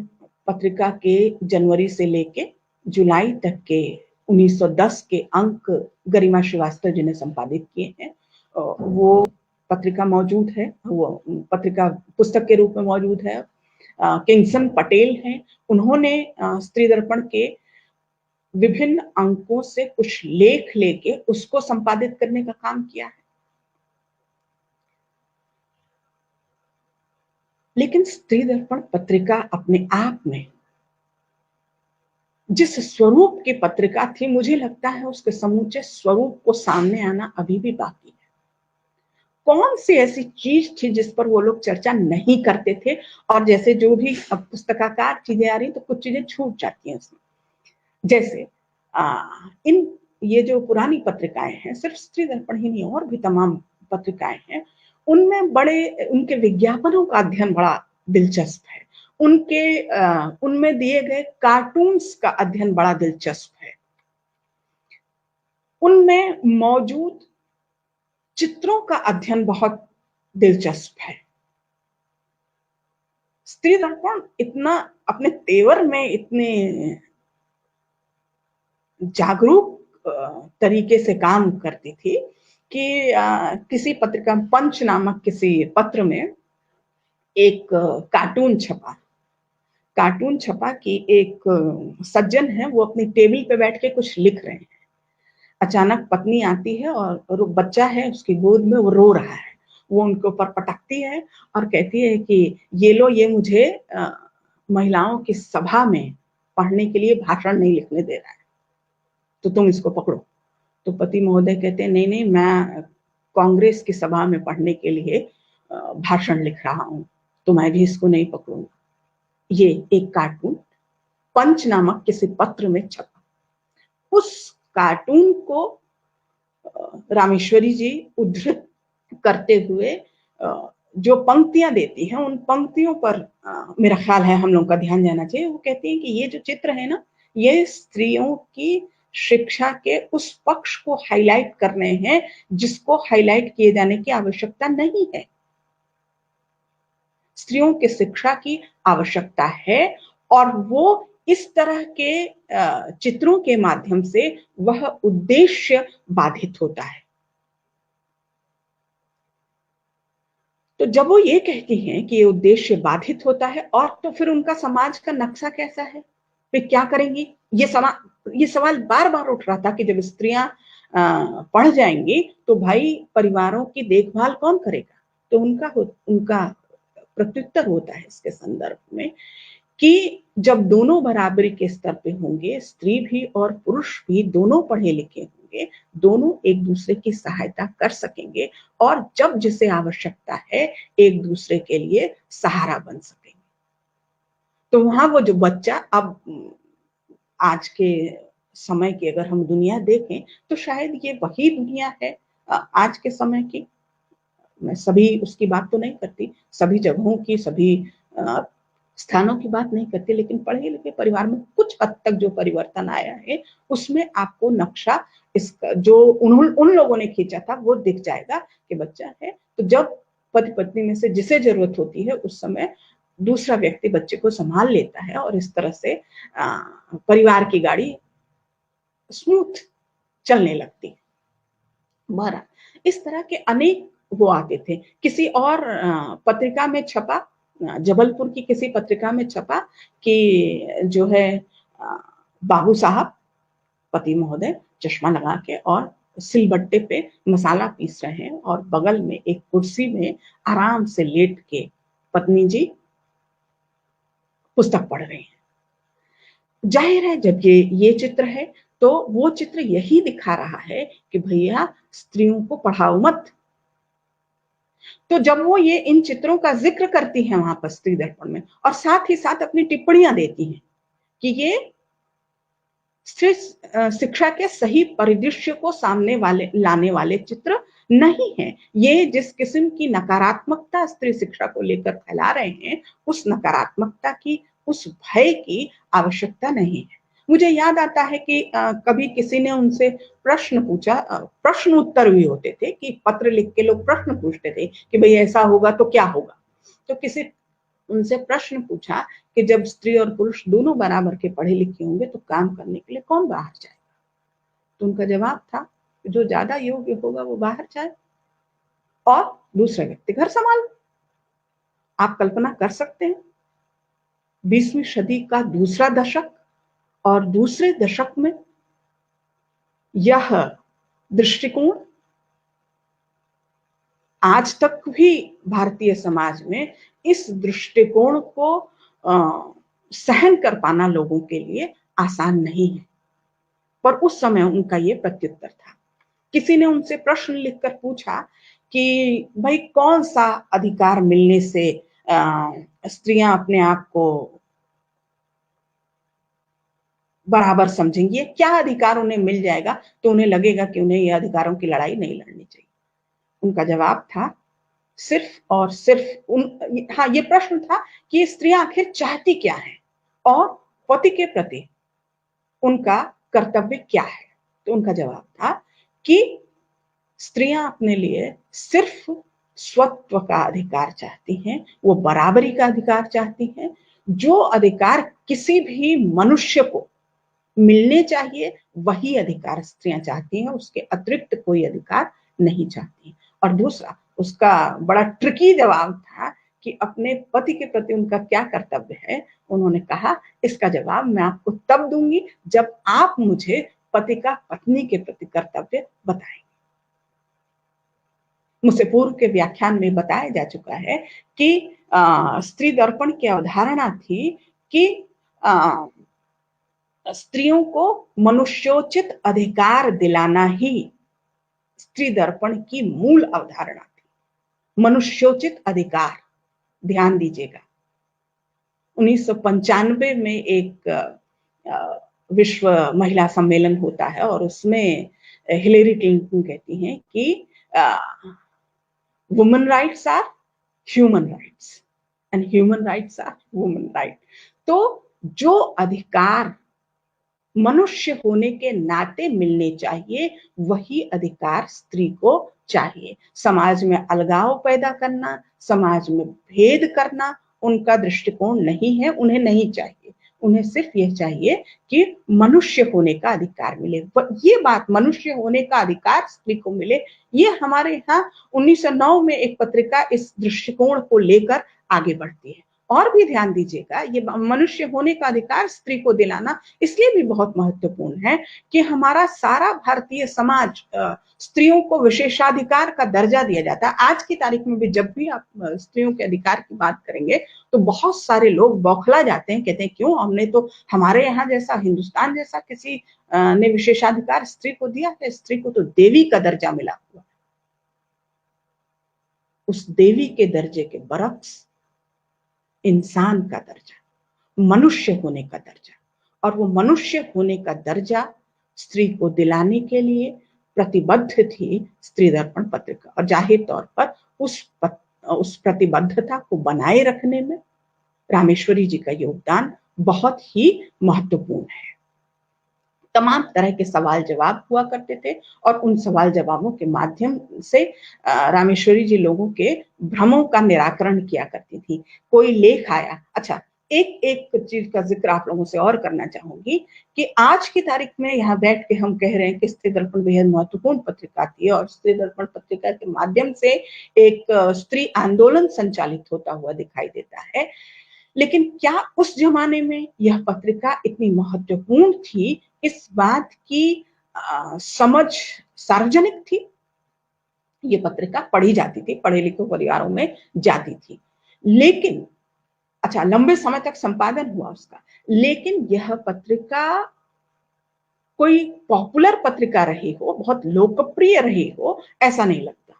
पत्रिका के जनवरी से लेके जुलाई तक के 1910 के अंक गरिमा श्रीवास्तव जी ने संपादित किए हैं। वो पत्रिका मौजूद है, वो पत्रिका पुस्तक के रूप में मौजूद है। किंगसन पटेल हैं, उन्होंने स्त्री दर्पण के विभिन्न अंकों से कुछ लेख लेके उसको संपादित करने का काम किया है। लेकिन स्त्री दर्पण पत्रिका अपने आप में जिस स्वरूप की पत्रिका थी, मुझे लगता है उसके समूचे स्वरूप को सामने आना अभी भी बाकी है। कौन सी ऐसी चीज थी जिस पर वो लोग चर्चा नहीं करते थे, और जैसे जो भी पुस्तकाकार चीजें आ रही तो कुछ चीजें छूट जाती हैं उसमें। जैसे इन ये जो पुरानी पत्रिकाएं हैं, सिर्फ स्त्री दर्पण ही नहीं और भी तमाम पत्रिकाएं हैं, उनमें बड़े उनके विज्ञापनों का अध्ययन बड़ा दिलचस्प है। उनमें दिए गए कार्टून्स का अध्ययन बड़ा दिलचस्प है। उनमें मौजूद चित्रों का अध्ययन बहुत दिलचस्प है। स्त्री दर्पण इतना अपने तेवर में इतने जागरूक तरीके से काम करती थी कि किसी पत्रिका, पंच नामक किसी पत्र में एक कार्टून छपा कि एक सज्जन है, वो अपनी टेबल पे बैठ के कुछ लिख रहे हैं। अचानक पत्नी आती है और बच्चा है उसकी गोद में, वो रो रहा है। वो उनके ऊपर पटकती है और कहती है कि ये लो, ये मुझे महिलाओं की सभा में पढ़ने के लिए भाषण नहीं लिखने दे रहा है, तो तुम इसको पकड़ो। तो पति महोदय कहते हैं, नहीं नहीं, मैं कांग्रेस की सभा में पढ़ने के लिए भाषण लिख रहा हूं, तो मैं भी इसको नहीं पकड़ूंगा। ये एक कार्टून पंच नामक किसी पत्र में छपा। उस कार्टून को रामेश्वरी जी उद्धृत करते हुए जो पंक्तियां देती हैं, उन पंक्तियों पर मेरा ख्याल है हम लोगों का ध्यान जाना चाहिए। वो कहती है कि ये जो चित्र है ना, ये स्त्रियों की शिक्षा के उस पक्ष को हाईलाइट कर रहे हैं जिसको हाईलाइट किए जाने की आवश्यकता नहीं है। स्त्रियों की शिक्षा की आवश्यकता है और वो इस तरह के चित्रों के माध्यम से वह उद्देश्य बाधित होता है। तो जब वो ये कहती हैं कि ये उद्देश्य बाधित होता है, और तो फिर उनका समाज का नक्शा कैसा है, वे क्या करेंगी? ये सवाल बार बार उठ रहा था कि जब स्त्रियां पढ़ जाएंगी तो भाई परिवारों की देखभाल कौन करेगा? तो उनका प्रत्युत्तर होता है इसके संदर्भ में कि जब दोनों बराबरी के स्तर पे होंगे, स्त्री भी और पुरुष भी दोनों पढ़े लिखे होंगे, दोनों एक दूसरे की सहायता कर सकेंगे और जब जिसे आवश्यकता है एक दूसरे के लिए सहारा बन सकेंगे। तो वहां वो जो बच्चा, अब आज के समय की अगर हम दुनिया देखें तो शायद ये वही दुनिया है आज के समय की। मैं सभी उसकी बात तो नहीं करती, सभी जगहों की, सभी स्थानों की बात नहीं करती, लेकिन पढ़े लिखे परिवार में कुछ हद तक जो परिवर्तन आया है उसमें आपको नक्शा इसका जो उन लोगों ने खींचा था वो दिख जाएगा कि बच्चा है तो जब पति पत्नी में से जिसे जरूरत होती है उस समय दूसरा व्यक्ति बच्चे को संभाल लेता है और इस तरह से परिवार की गाड़ी स्मूथ चलने लगती है। बहरहाल इस तरह के अनेक वो आते थे। किसी और पत्रिका में छपा, जबलपुर की किसी पत्रिका में छपा कि जो है बाबू साहब पति महोदय चश्मा लगा के और सिलबट्टे पे मसाला पीस रहे हैं और बगल में एक कुर्सी में आराम से लेट के पत्नी जी पुस्तक पढ़ रहे हैं। जाहिर है जब ये चित्र है तो वो चित्र यही दिखा रहा है कि भैया स्त्रियों को पढ़ाओ मत। तो जब वो ये इन चित्रों का जिक्र करती है वहां पर स्त्री दर्पण में और साथ ही साथ अपनी टिप्पणियां देती हैं कि ये स्त्री शिक्षा के सही परिदृश्य को सामने लाने वाले चित्र नहीं है, ये जिस किस्म की नकारात्मकता स्त्री शिक्षा को लेकर फैला रहे हैं उस नकारात्मकता की, उस भय की आवश्यकता नहीं है। मुझे याद आता है कि कभी किसी ने उनसे प्रश्न पूछा, प्रश्न उत्तर भी होते थे कि पत्र लिख के लोग प्रश्न पूछते थे कि भाई ऐसा होगा तो क्या होगा। तो किसी उनसे प्रश्न पूछा कि जब स्त्री और पुरुष दोनों बराबर के पढ़े लिखे होंगे तो काम करने के लिए कौन बाहर जाएगा। तो उनका जवाब था जो ज्यादा योग्य होगा वो बाहर जाए और दूसरा व्यक्ति घर संभाले। आप कल्पना कर सकते हैं 20वीं सदी का दूसरा दशक और दूसरे दशक में यह दृष्टिकोण आज तक भी भारतीय समाज में इस दृष्टिकोण को सहन कर पाना लोगों के लिए आसान नहीं है, पर उस समय उनका ये प्रत्युत्तर था। किसी ने उनसे प्रश्न लिखकर पूछा कि भाई कौन सा अधिकार मिलने से स्त्रियां अपने आप को बराबर समझेंगी, क्या अधिकार उन्हें मिल जाएगा तो उन्हें लगेगा कि उन्हें ये अधिकारों की लड़ाई नहीं लड़नी चाहिए। उनका जवाब था सिर्फ और सिर्फ ये प्रश्न था कि स्त्रियां आखिर चाहती क्या है और पति के प्रति उनका कर्तव्य क्या है। तो उनका जवाब था कि स्त्रियां अपने लिए सिर्फ स्वत्व का अधिकार चाहती हैं, वो बराबरी का अधिकार चाहती हैं। जो अधिकार किसी भी मनुष्य को मिलने चाहिए वही अधिकार स्त्रियां चाहती हैं, उसके अतिरिक्त कोई अधिकार नहीं चाहती। और दूसरा उसका बड़ा ट्रिकी जवाब था कि अपने पति के प्रति उनका क्या कर्तव्य है। उन्होंने कहा इसका जवाब मैं आपको तब दूंगी जब आप मुझे पति का पत्नी के प्रति कर्तव्य बताएंगे। मुझसे पूर्व के व्याख्यान में बताया जा चुका है कि स्त्री दर्पण की अवधारणा थी कि स्त्रियों को मनुष्योचित अधिकार दिलाना ही स्त्री दर्पण की मूल अवधारणा थी। मनुष्योचित अधिकार, ध्यान दीजिएगा 1995 में एक विश्व महिला सम्मेलन होता है और उसमें हिलेरी क्लिंटन कहती हैं कि women rights are human rights and human rights are women right. तो जो अधिकार मनुष्य होने के नाते मिलने चाहिए वही अधिकार स्त्री को चाहिए। समाज में अलगाव पैदा करना, समाज में भेद करना उनका दृष्टिकोण नहीं है, उन्हें नहीं चाहिए। उन्हें सिर्फ यह चाहिए कि मनुष्य होने का अधिकार मिले। ये बात मनुष्य होने का अधिकार स्त्री को मिले, ये हमारे यहाँ 1909 में एक पत्रिका इस दृष्टिकोण को लेकर आगे बढ़ती है और भी ध्यान दीजिएगा, ये मनुष्य होने का अधिकार स्त्री को दिलाना इसलिए भी बहुत महत्वपूर्ण है कि हमारा सारा भारतीय समाज स्त्रियों को विशेषाधिकार का दर्जा दिया जाता है। आज की तारीख में भी जब भी आप स्त्रियों के अधिकार की बात करेंगे तो बहुत सारे लोग बौखला जाते हैं, कहते हैं क्यों, हमने तो हमारे यहाँ जैसा, हिंदुस्तान जैसा किसी ने विशेषाधिकार स्त्री को दिया है? स्त्री को तो देवी का दर्जा मिला हुआ, उस देवी के दर्जे के बरक्स इंसान का दर्जा, मनुष्य होने का दर्जा, और वो मनुष्य होने का दर्जा स्त्री को दिलाने के लिए प्रतिबद्ध थी स्त्री दर्पण पत्रिका। और जाहिर तौर पर उस प्रतिबद्धता को बनाए रखने में रामेश्वरी जी का योगदान बहुत ही महत्वपूर्ण है। तमाम तरह के सवाल जवाब हुआ करते थे और उन सवाल जवाबों के माध्यम से रामेश्वरी जी लोगों के भ्रमों का निराकरण किया करती थी। कोई लेख आया, अच्छा एक चीज का जिक्र आप लोगों से और करना चाहूंगी कि आज की तारीख में यहाँ बैठ के हम कह रहे हैं कि स्त्री दर्पण बेहद महत्वपूर्ण पत्रिका थी और स्त्री दर्पण पत्रिका के माध्यम से एक स्त्री आंदोलन संचालित होता हुआ दिखाई देता है। लेकिन क्या उस जमाने में यह पत्रिका इतनी महत्वपूर्ण थी, इस बात की समझ सार्वजनिक थी? ये पत्रिका पढ़ी जाती थी, पढ़े लिखे परिवारों में जाती थी, लेकिन अच्छा लंबे समय तक संपादन हुआ उसका, लेकिन यह पत्रिका कोई पॉपुलर पत्रिका रही हो, बहुत लोकप्रिय रही हो, ऐसा नहीं लगता।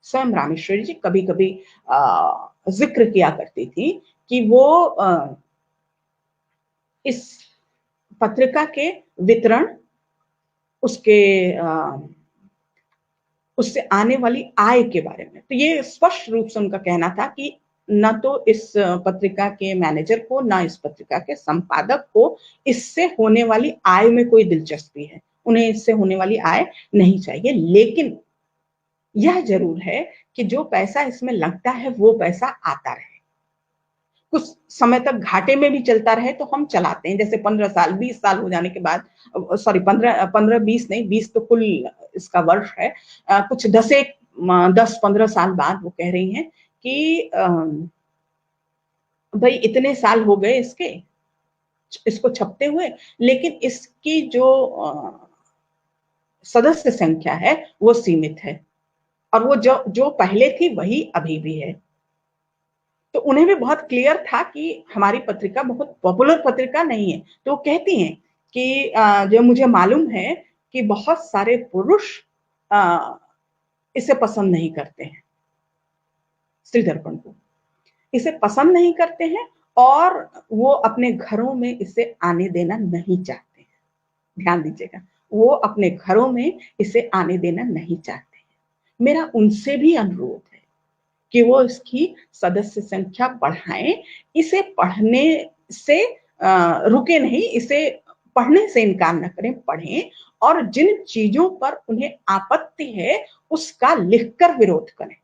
स्वयं रामेश्वरी जी कभी कभी जिक्र किया करती थी कि वो इस पत्रिका के वितरण, उससे आने वाली आय के बारे में, तो ये स्पष्ट रूप से उनका कहना था कि न तो इस पत्रिका के मैनेजर को, न इस पत्रिका के संपादक को इससे होने वाली आय में कोई दिलचस्पी है, उन्हें इससे होने वाली आय नहीं चाहिए, लेकिन यह जरूर है कि जो पैसा इसमें लगता है वो पैसा आता रहे, कुछ समय तक घाटे में भी चलता रहे तो हम चलाते हैं। जैसे 15 साल 20 साल हो जाने के बाद, सॉरी 15-20 नहीं, 20 तो कुल इसका वर्ष है, कुछ 10-15 साल बाद वो कह रही हैं कि भाई इतने साल हो गए इसको छपते हुए, लेकिन इसकी जो सदस्य संख्या है वो सीमित है और वो जो पहले थी वही अभी भी है। तो उन्हें भी बहुत क्लियर था कि हमारी पत्रिका बहुत पॉपुलर पत्रिका नहीं है। तो वो कहती हैं कि जो मुझे मालूम है कि बहुत सारे पुरुष इसे पसंद नहीं करते हैं, स्त्री दर्पण को इसे पसंद नहीं करते हैं और वो अपने घरों में इसे आने देना नहीं चाहते हैं। ध्यान दीजिएगा, वो अपने घरों में इसे आने देना नहीं चाहते हैं। मेरा उनसे भी अनुरोध है कि वो इसकी सदस्य संख्या बढ़ाएं, इसे पढ़ने से रुके नहीं, इसे पढ़ने से इनकार न करें, पढ़ें और जिन चीजों पर उन्हें आपत्ति है उसका लिखकर विरोध करें।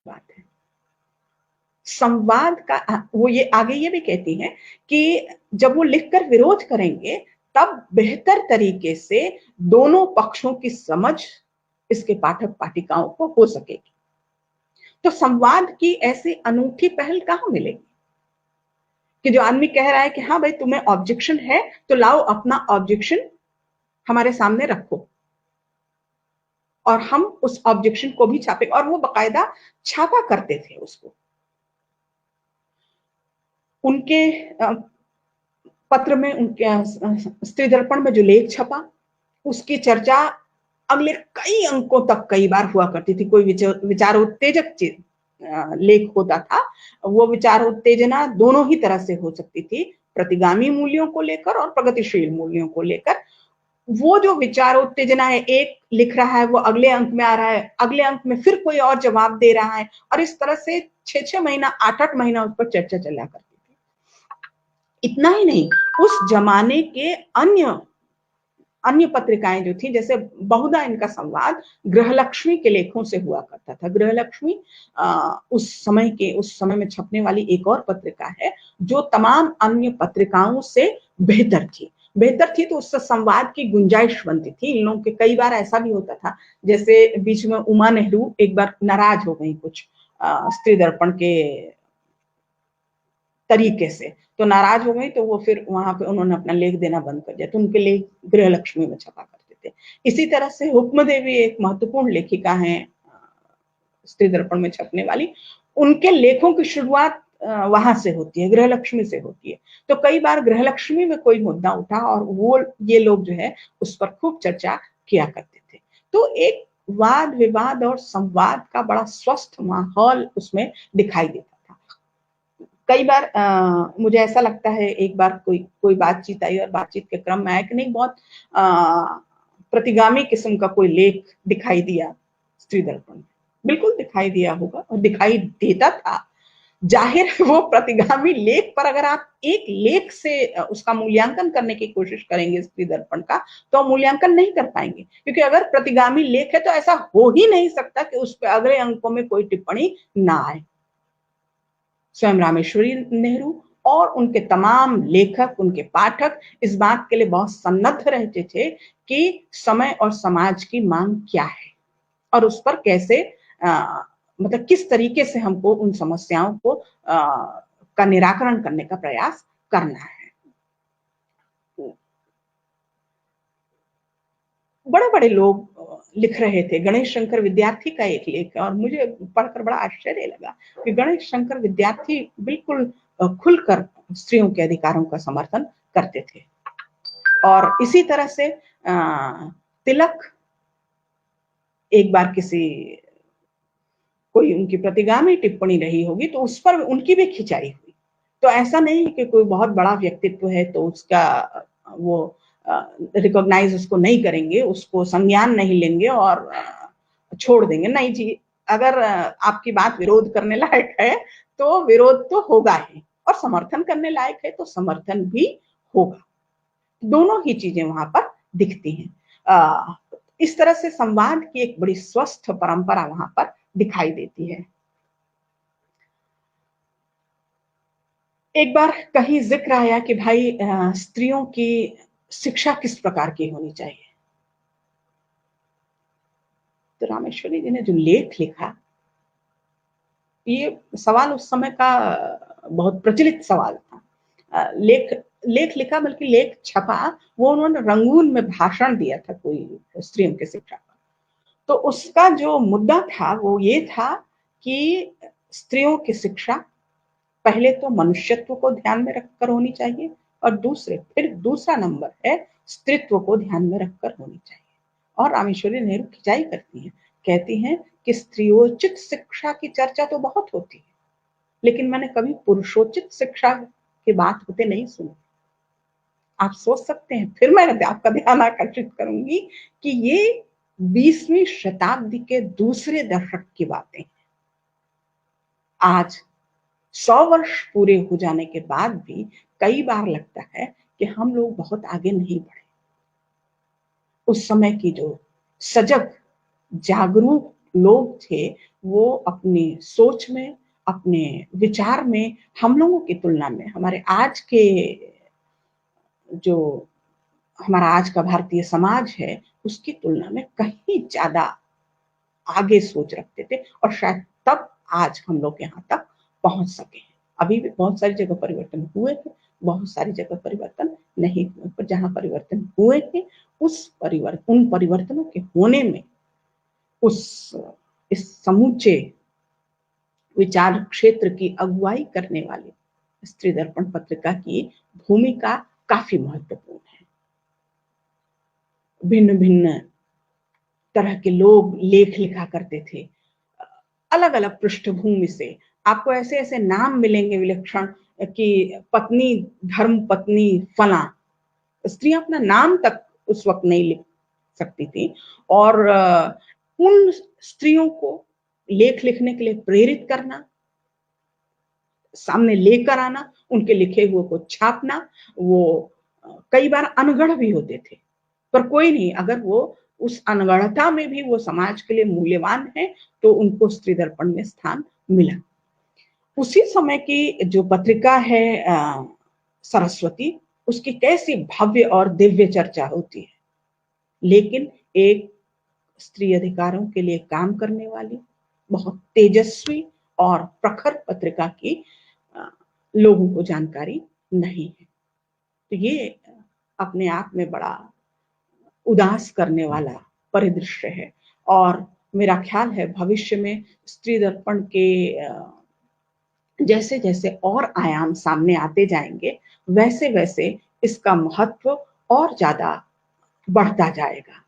बात है संवाद का। वो ये आगे ये भी कहती हैं कि जब वो लिखकर विरोध करेंगे तब बेहतर तरीके से दोनों पक्षों की समझ इसके पाठक पाठिकाओं को हो सकेगी। तो संवाद की ऐसी अनूठी पहल कहां मिलेगी कि जो आदमी कह रहा है कि हाँ भाई तुम्हें ऑब्जेक्शन है तो लाओ अपना ऑब्जेक्शन हमारे सामने रखो और हम उस ऑब्जेक्शन को भी छापे, और वो बकायदा छापा करते थे उसको। उनके पत्र में, उनके स्त्री दर्पण में जो लेख छपा उसकी चर्चा अगले कई अंकों तक कई बार हुआ करती थी। कोई विचारोत्तेजक लेख होता था, वो विचारोत्तेजना दोनों ही तरह से हो सकती थी, प्रतिगामी मूल्यों को लेकर और प्रगतिशील मूल्यों को लेकर। वो जो विचारोत्तेजना है, एक लिख रहा है वो अगले अंक में आ रहा है, अगले अंक में फिर कोई और जवाब दे रहा है, और इस तरह से 6-6 महीना 8-8 महीना उस पर चर्चा चला करती थी। इतना ही नहीं, उस जमाने के अन्य पत्रिकाएं जो थी, जैसे बहुधा इनका संवाद गृहलक्ष्मी के लेखों से हुआ करता था। गृहलक्ष्मी उस समय में छपने वाली एक और पत्रिका है जो तमाम अन्य पत्रिकाओं से बेहतर थी। बेहतर थी तो उससे संवाद की गुंजाइश बनती थी। इन लोगों के कई बार ऐसा भी होता था, जैसे बीच में उमा नेहरू एक बार नाराज हो गई कुछ स्त्री दर्पण के तरीके से, तो नाराज हो गई, तो वो फिर वहां पे उन्होंने अपना लेख देना बंद कर दिया, तो उनके लेख गृहलक्ष्मी में छपा करते थे। इसी तरह से हुक्म देवी एक महत्वपूर्ण लेखिका हैं स्त्री दर्पण में छपने वाली, उनके लेखों की शुरुआत वहां से होती है, गृहलक्ष्मी से होती है। तो कई बार गृहलक्ष्मी में कोई मुद्दा उठा और वो ये लोग जो है उस पर खूब चर्चा किया करते थे। तो एक वाद विवाद और संवाद का बड़ा स्वस्थ माहौल उसमें दिखाई देता था। कई बार मुझे ऐसा लगता है, एक बार कोई बातचीत आई और बातचीत के क्रम में आया कि नहीं, बहुत प्रतिगामी किस्म का कोई लेख दिखाई दिया स्त्री दर्पण में। बिल्कुल दिखाई दिया होगा और दिखाई देता था। जाहिर है वो प्रतिगामी लेख पर अगर आप एक लेख से उसका मूल्यांकन करने की कोशिश करेंगे स्त्री दर्पण का, तो मूल्यांकन नहीं कर पाएंगे, क्योंकि अगर प्रतिगामी लेख है तो ऐसा हो ही नहीं सकता कि उस पर अगले अंकों में कोई टिप्पणी ना आए। स्वयं रामेश्वरी नेहरू और उनके तमाम लेखक, उनके पाठक इस बात के लिए बहुत सन्नद्ध रहते थे कि समय और समाज की मांग क्या है और उस पर कैसे मतलब किस तरीके से हमको उन समस्याओं को का निराकरण करने का प्रयास करना है। बड़े बड़े लोग लिख रहे थे। गणेश शंकर विद्यार्थी का एक लेख, और मुझे पढ़कर बड़ा आश्चर्य लगा कि गणेश शंकर विद्यार्थी बिल्कुल खुलकर स्त्रियों के अधिकारों का समर्थन करते थे। और इसी तरह से तिलक एक बार कोई उनकी प्रतिगामी टिप्पणी रही होगी तो उस पर उनकी भी खिंचाई हुई। तो ऐसा नहीं कि कोई बहुत बड़ा व्यक्तित्व है तो उसका वो रिकॉग्नाइज उसको नहीं करेंगे, उसको संज्ञान नहीं लेंगे और छोड़ देंगे। नहीं जी, अगर आपकी बात विरोध करने लायक है तो विरोध तो होगा ही, और समर्थन करने लायक है तो समर्थन भी होगा। दोनों ही चीजें वहां पर दिखती हैं। इस तरह से संवाद की एक बड़ी स्वस्थ परंपरा वहां पर दिखाई देती है। एक बार कहीं जिक्र आया कि भाई स्त्रियों की शिक्षा किस प्रकार की होनी चाहिए, तो रामेश्वरी जी ने जो लेख लिखा, ये सवाल उस समय का बहुत प्रचलित सवाल था। लेख लिखा, बल्कि लेख छपा, वो उन्होंने रंगून में भाषण दिया था कोई स्त्रियों की शिक्षा पर। तो उसका जो मुद्दा था वो ये था कि स्त्रियों की शिक्षा पहले तो मनुष्यत्व को ध्यान में रखकर होनी चाहिए, और फिर दूसरा नंबर है स्त्रीत्व को ध्यान में रखकर होनी चाहिए। और रामेश्वरी नेहरू खिंचाई करती हैं, कहती हैं कि स्त्रियोचित शिक्षा की चर्चा तो बहुत होती है, लेकिन मैंने कभी पुरुषोचित शिक्षा की बात होते नहीं सुनी। आप सोच सकते हैं, फिर मैं आपका ध्यान आकर्षित करूंगी कि ये 20वीं शताब्दी के दूसरे दशक की बातें हैं। आज 100 वर्ष पूरे हो जाने के बाद भी कई बार लगता है कि हम लोग बहुत आगे नहीं बढ़े। उस समय की जो सजग जागरूक लोग थे, वो अपनी सोच में, अपने विचार में हम लोगों की तुलना में हमारा आज का भारतीय समाज है उसकी तुलना में कहीं ज्यादा आगे सोच रखते थे, और शायद तब आज हम लोग यहाँ तक पहुंच सके हैं। अभी भी बहुत सारी जगह परिवर्तन हुए थे, बहुत सारी जगह परिवर्तन नहीं हुए, पर जहां परिवर्तन हुए थे उन परिवर्तनों के होने में इस समूचे विचार क्षेत्र की अगुवाई करने वाले स्त्री दर्पण पत्रिका की भूमिका काफी महत्वपूर्ण है। भिन्न भिन्न तरह के लोग लेख लिखा करते थे, अलग अलग पृष्ठभूमि से। आपको ऐसे ऐसे नाम मिलेंगे विलक्षण कि पत्नी, धर्म पत्नी फला। स्त्रियां अपना नाम तक उस वक्त नहीं लिख सकती थी, और उन स्त्रियों को लेख लिखने के लिए प्रेरित करना, सामने लेकर आना, उनके लिखे हुए को छापना, वो कई बार अनगढ़ भी होते थे, पर कोई नहीं, अगर वो उस अनगढ़ता में भी वो समाज के लिए मूल्यवान है तो उनको स्त्री दर्पण में स्थान मिला। उसी समय की जो पत्रिका है सरस्वती, उसकी कैसी भव्य और दिव्य चर्चा होती है। लेकिन एक स्त्री अधिकारों के लिए काम करने वाली बहुत तेजस्वी और प्रखर पत्रिका की लोगों को जानकारी नहीं है। तो ये अपने आप में बड़ा उदास करने वाला परिदृश्य है। और मेरा ख्याल है भविष्य में स्त्री दर्पण के जैसे जैसे और आयाम सामने आते जाएंगे, वैसे वैसे इसका महत्व और ज्यादा बढ़ता जाएगा।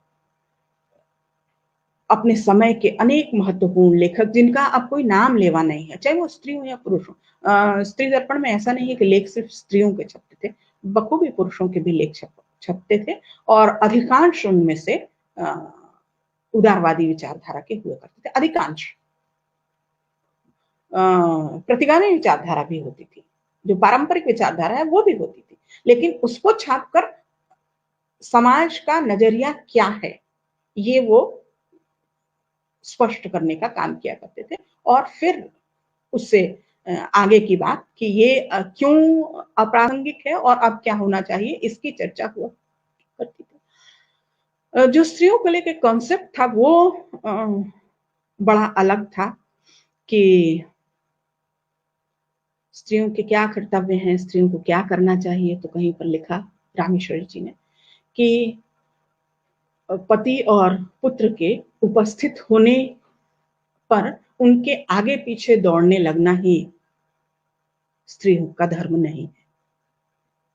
अपने समय के अनेक महत्वपूर्ण लेखक जिनका अब कोई नाम लेवा नहीं है, चाहे वो स्त्री हो या पुरुष हो। स्त्री दर्पण में ऐसा नहीं है कि लेख सिर्फ स्त्रियों के छपते थे, बखूबी पुरुषों के भी लेख छपते थे, और अधिकांश उनमें से उदारवादी विचारधारा के हुआ करते थे। अधिकांश प्रतिगामी विचारधारा भी होती थी, जो पारंपरिक विचारधारा है वो भी होती थी, लेकिन उसको छापकर समाज का नजरिया क्या है ये वो स्पष्ट करने का काम किया करते थे। और फिर उससे आगे की बात कि ये क्यों अप्रासंगिक है और अब क्या होना चाहिए, इसकी चर्चा हुआ करती थी। जो स्त्रियों को लेकर कॉन्सेप्ट था वो बड़ा अलग था कि स्त्रियों के क्या कर्तव्य हैं, स्त्रियों को क्या करना चाहिए। तो कहीं पर लिखा रामेश्वरी जी ने कि पति और पुत्र के उपस्थित होने पर उनके आगे पीछे दौड़ने लगना ही स्त्रियों का धर्म नहीं है।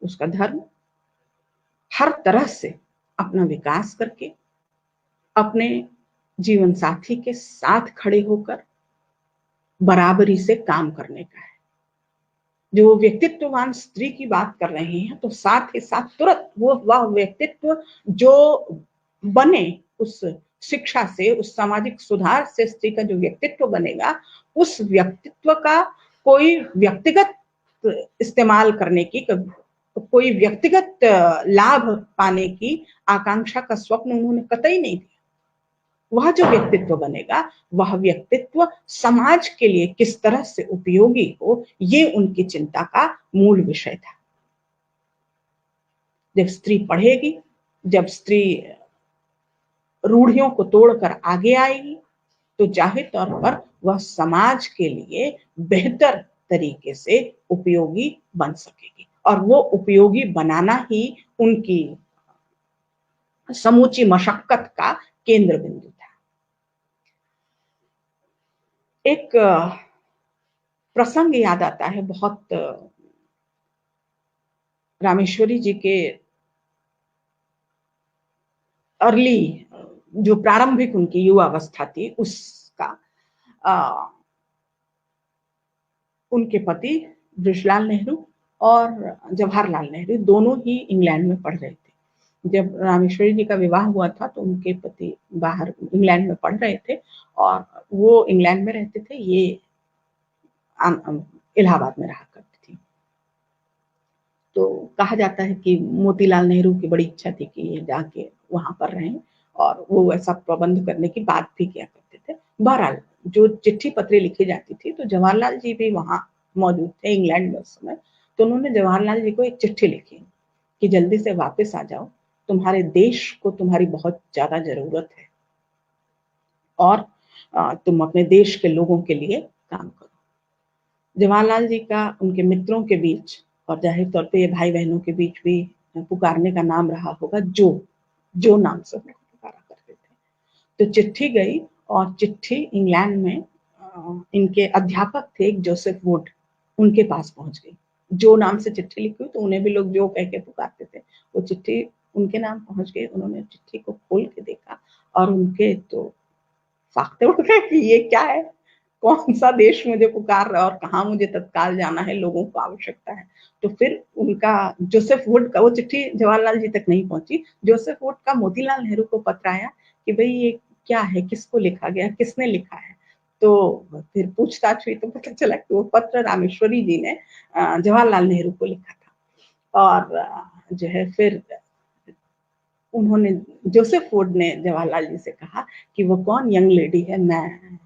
उसका धर्म हर तरह से अपना विकास करके अपने जीवन साथी के साथ खड़े होकर बराबरी से काम करने का है। जो व्यक्तित्ववान स्त्री की बात कर रहे हैं, तो साथ ही साथ तुरंत वो वह व्यक्तित्व जो बने उस शिक्षा से, उस सामाजिक सुधार से स्त्री का जो व्यक्तित्व बनेगा, उस व्यक्तित्व का कोई व्यक्तिगत इस्तेमाल करने की, कोई व्यक्तिगत लाभ पाने की आकांक्षा का स्वप्न उन्होंने कतई नहीं दिया। वह जो व्यक्तित्व बनेगा, वह व्यक्तित्व समाज के लिए किस तरह से उपयोगी हो, ये उनकी चिंता का मूल विषय था। जब स्त्री पढ़ेगी, जब स्त्री रूढ़ियों को तोड़कर आगे आएगी, तो जाहिर तौर पर वह समाज के लिए बेहतर तरीके से उपयोगी बन सकेगी, और वो उपयोगी बनाना ही उनकी समूची मशक्कत का केंद्र बिंदु था। एक प्रसंग याद आता है बहुत, रामेश्वरी जी के अर्ली, जो प्रारंभिक उनकी युवावस्था थी उसका, उनके पति बृजलाल नेहरू और जवाहरलाल नेहरू दोनों ही इंग्लैंड में पढ़ रहे थे। जब रामेश्वरी जी का विवाह हुआ था तो उनके पति बाहर इंग्लैंड में पढ़ रहे थे, और वो इंग्लैंड में रहते थे, ये इलाहाबाद में रहा करती थी। तो कहा जाता है कि मोतीलाल नेहरू की बड़ी इच्छा थी कि ये जाके वहां पर रहें, और वो ऐसा प्रबंध करने की बात भी किया करते थे। बहरहाल जो चिट्ठी पत्री लिखी जाती थी, तो जवाहरलाल जी भी वहां मौजूद थे इंग्लैंड में उस समय। तो उन्होंने जवाहरलाल जी को एक चिट्ठी लिखी कि जल्दी से वापस आ जाओ, तुम्हारे देश को तुम्हारी बहुत ज्यादा जरूरत है, और तुम अपने देश के लोगों के लिए काम करो। जवाहरलाल जी का उनके मित्रों के बीच, और जाहिर तौर पे ये भाई बहनों के बीच भी पुकारने का नाम रहा होगा जो नाम से पुकारा करते थे। तो चिट्ठी गई, और चिट्ठी इंग्लैंड में इनके अध्यापक थे एक जोसेफ वुड, उनके पास पहुंच गई। जो नाम से चिट्ठी लिखी तो उन्हें भी लोग जो कह के पुकारते थे, वो चिट्ठी उनके नाम पहुंच गई। उन्होंने चिट्ठी को खोल के देखा, और उनके तो फाख्ते उठ गए कि ये क्या है, कौन सा देश मुझे पुकार रहा है, और कहाँ मुझे तत्काल जाना है, लोगों को आवश्यकता है। तो फिर उनका जोसेफ वुड का, वो चिट्ठी जवाहरलाल जी तक नहीं पहुंची, जोसेफ वुड का मोतीलाल नेहरू को पत्र आया कि भाई ये क्या है, किसको लिखा गया, किसने लिखा है। तो फिर पूछताछ हुई तो पता चला कि वो पत्र रामेश्वरी जी ने जवाहरलाल नेहरू को लिखा था। और जो है फिर उन्होंने, जोसेफ वुड ने जवाहरलाल जी से कहा कि वो कौन यंग लेडी है, मैं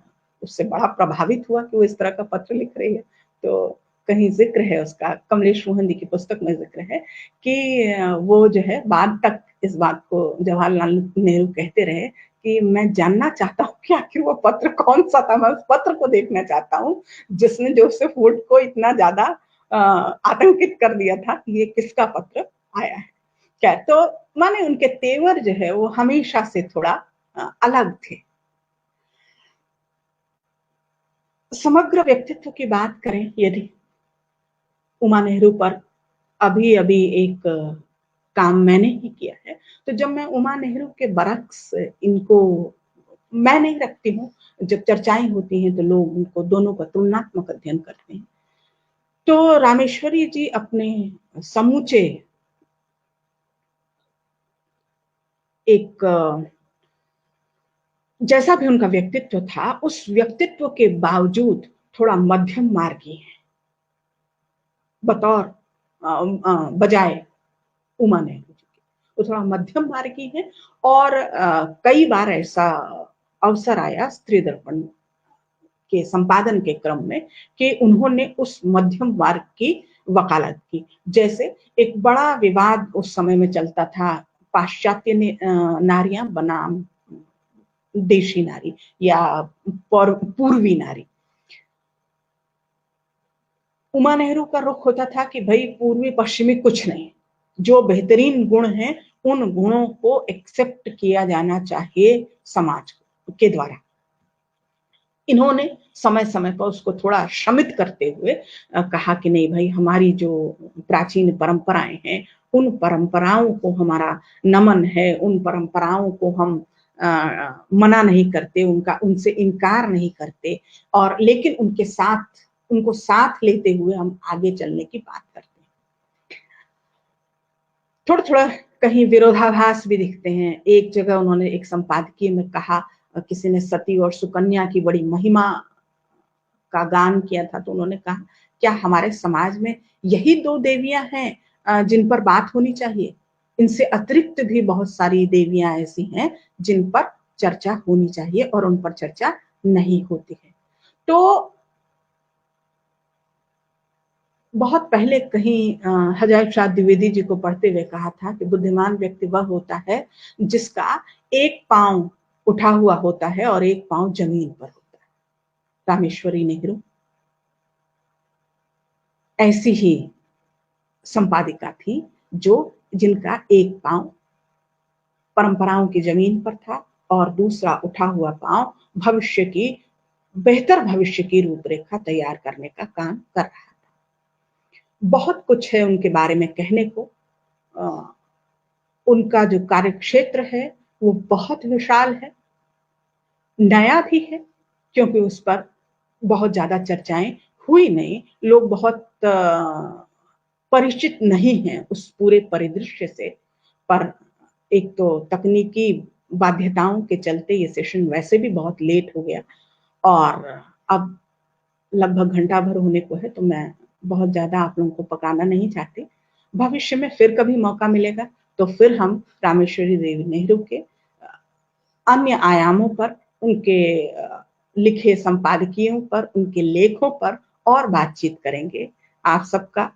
उससे बड़ा प्रभावित हुआ कि वो इस तरह का पत्र लिख रही है। तो कहीं जिक्र है उसका, कमलेश मोहन जी की पुस्तक में जिक्र है कि वो जो है बाद तक इस बात को जवाहरलाल नेहरू कहते रहे कि मैं जानना चाहता हूँ कि आखिर वो पत्र कौन सा था, मैं उस पत्र को देखना चाहता हूँ जिसने जोसेफ वुड को इतना ज्यादा आतंकित कर दिया था कि ये किसका पत्र आया है। क्या तो माने उनके तेवर जो है वो हमेशा से थोड़ा अलग थे। समग्र व्यक्तित्व की बात करें यदि, उमा नेहरू पर अभी अभी एक काम मैंने ही किया है। तो जब मैं उमा नेहरू के बरक्स इनको मैं नहीं रखती हूँ, जब चर्चाएं होती हैं तो लोग उनको दोनों का तुलनात्मक अध्ययन करते हैं। तो रामेश्वरी जी अपने समूचे एक जैसा भी उनका व्यक्तित्व था, उस व्यक्तित्व के बावजूद थोड़ा मध्यम मार्गी है बतौर बजाय उमा नेहरू जी के। वो थोड़ा मध्यम मार्गी है और कई बार ऐसा अवसर आया स्त्री दर्पण के संपादन के क्रम में कि उन्होंने उस मध्यम मार्ग की वकालत की। जैसे एक बड़ा विवाद उस समय में चलता था, पाश्चात्य नारियां बनाम देशी नारी या पूर्वी नारी। उमा नेहरू का रुख होता था कि भाई पूर्वी पश्चिमी कुछ नहीं, जो बेहतरीन गुण हैं उन गुणों को एक्सेप्ट किया जाना चाहिए समाज के द्वारा। इन्होंने समय समय पर उसको थोड़ा शमित करते हुए कहा कि नहीं भाई, हमारी जो प्राचीन परंपराएं हैं उन परंपराओं को हमारा नमन है, उन परंपराओं को हम मना नहीं करते, उनसे इनकार नहीं करते, और लेकिन उनको साथ लेते हुए हम आगे चलने की बात करते हैं। थोड़ा थोड़ा कहीं विरोधाभास भी दिखते हैं। एक जगह उन्होंने एक संपादकीय में कहा, किसी ने सती और सुकन्या की बड़ी महिमा का गान किया था, तो उन्होंने कहा क्या हमारे समाज में यही दो देवियां हैं जिन पर बात होनी चाहिए? इनसे अतिरिक्त भी बहुत सारी देवियां ऐसी हैं जिन पर चर्चा होनी चाहिए और उन पर चर्चा नहीं होती है। तो बहुत पहले कहीं हजायब शाह द्विवेदी जी को पढ़ते हुए कहा था कि बुद्धिमान व्यक्ति वह होता है जिसका एक पांव उठा हुआ होता है और एक पांव जमीन पर होता है। रामेश्वरी नेहरू ऐसी ही संपादिका थी जिनका एक पांव परंपराओं की जमीन पर था और दूसरा उठा हुआ पांव बेहतर भविष्य की रूपरेखा तैयार करने का काम कर रहा था। बहुत कुछ है उनके बारे में कहने को। उनका जो कार्यक्षेत्र है वो बहुत विशाल है, नया भी है, क्योंकि उस पर बहुत ज्यादा चर्चाएं हुई नहीं, लोग बहुत परिचित नहीं हैं उस पूरे परिदृश्य से। पर एक तो तकनीकी बाध्यताओं के चलते ये सेशन वैसे भी बहुत लेट हो गया और अब लगभग घंटा भर होने को है, तो मैं बहुत ज्यादा आप लोगों को पकाना नहीं चाहती। भविष्य में फिर कभी मौका मिलेगा तो फिर हम रामेश्वरी देवी नेहरू के अन्य आयामों पर, उनके लिखे संपादकीयों पर, उनके लेखों पर और बातचीत करेंगे। आप सबका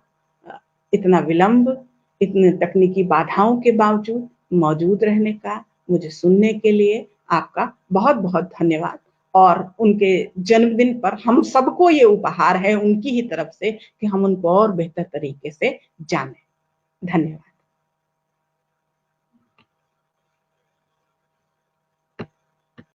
इतना विलंब, इतने तकनीकी बाधाओं के बावजूद मौजूद रहने का, मुझे सुनने के लिए आपका बहुत बहुत धन्यवाद। और उनके जन्मदिन पर हम सबको ये उपहार है उनकी ही तरफ से कि हम उनको और बेहतर तरीके से जानें। धन्यवाद।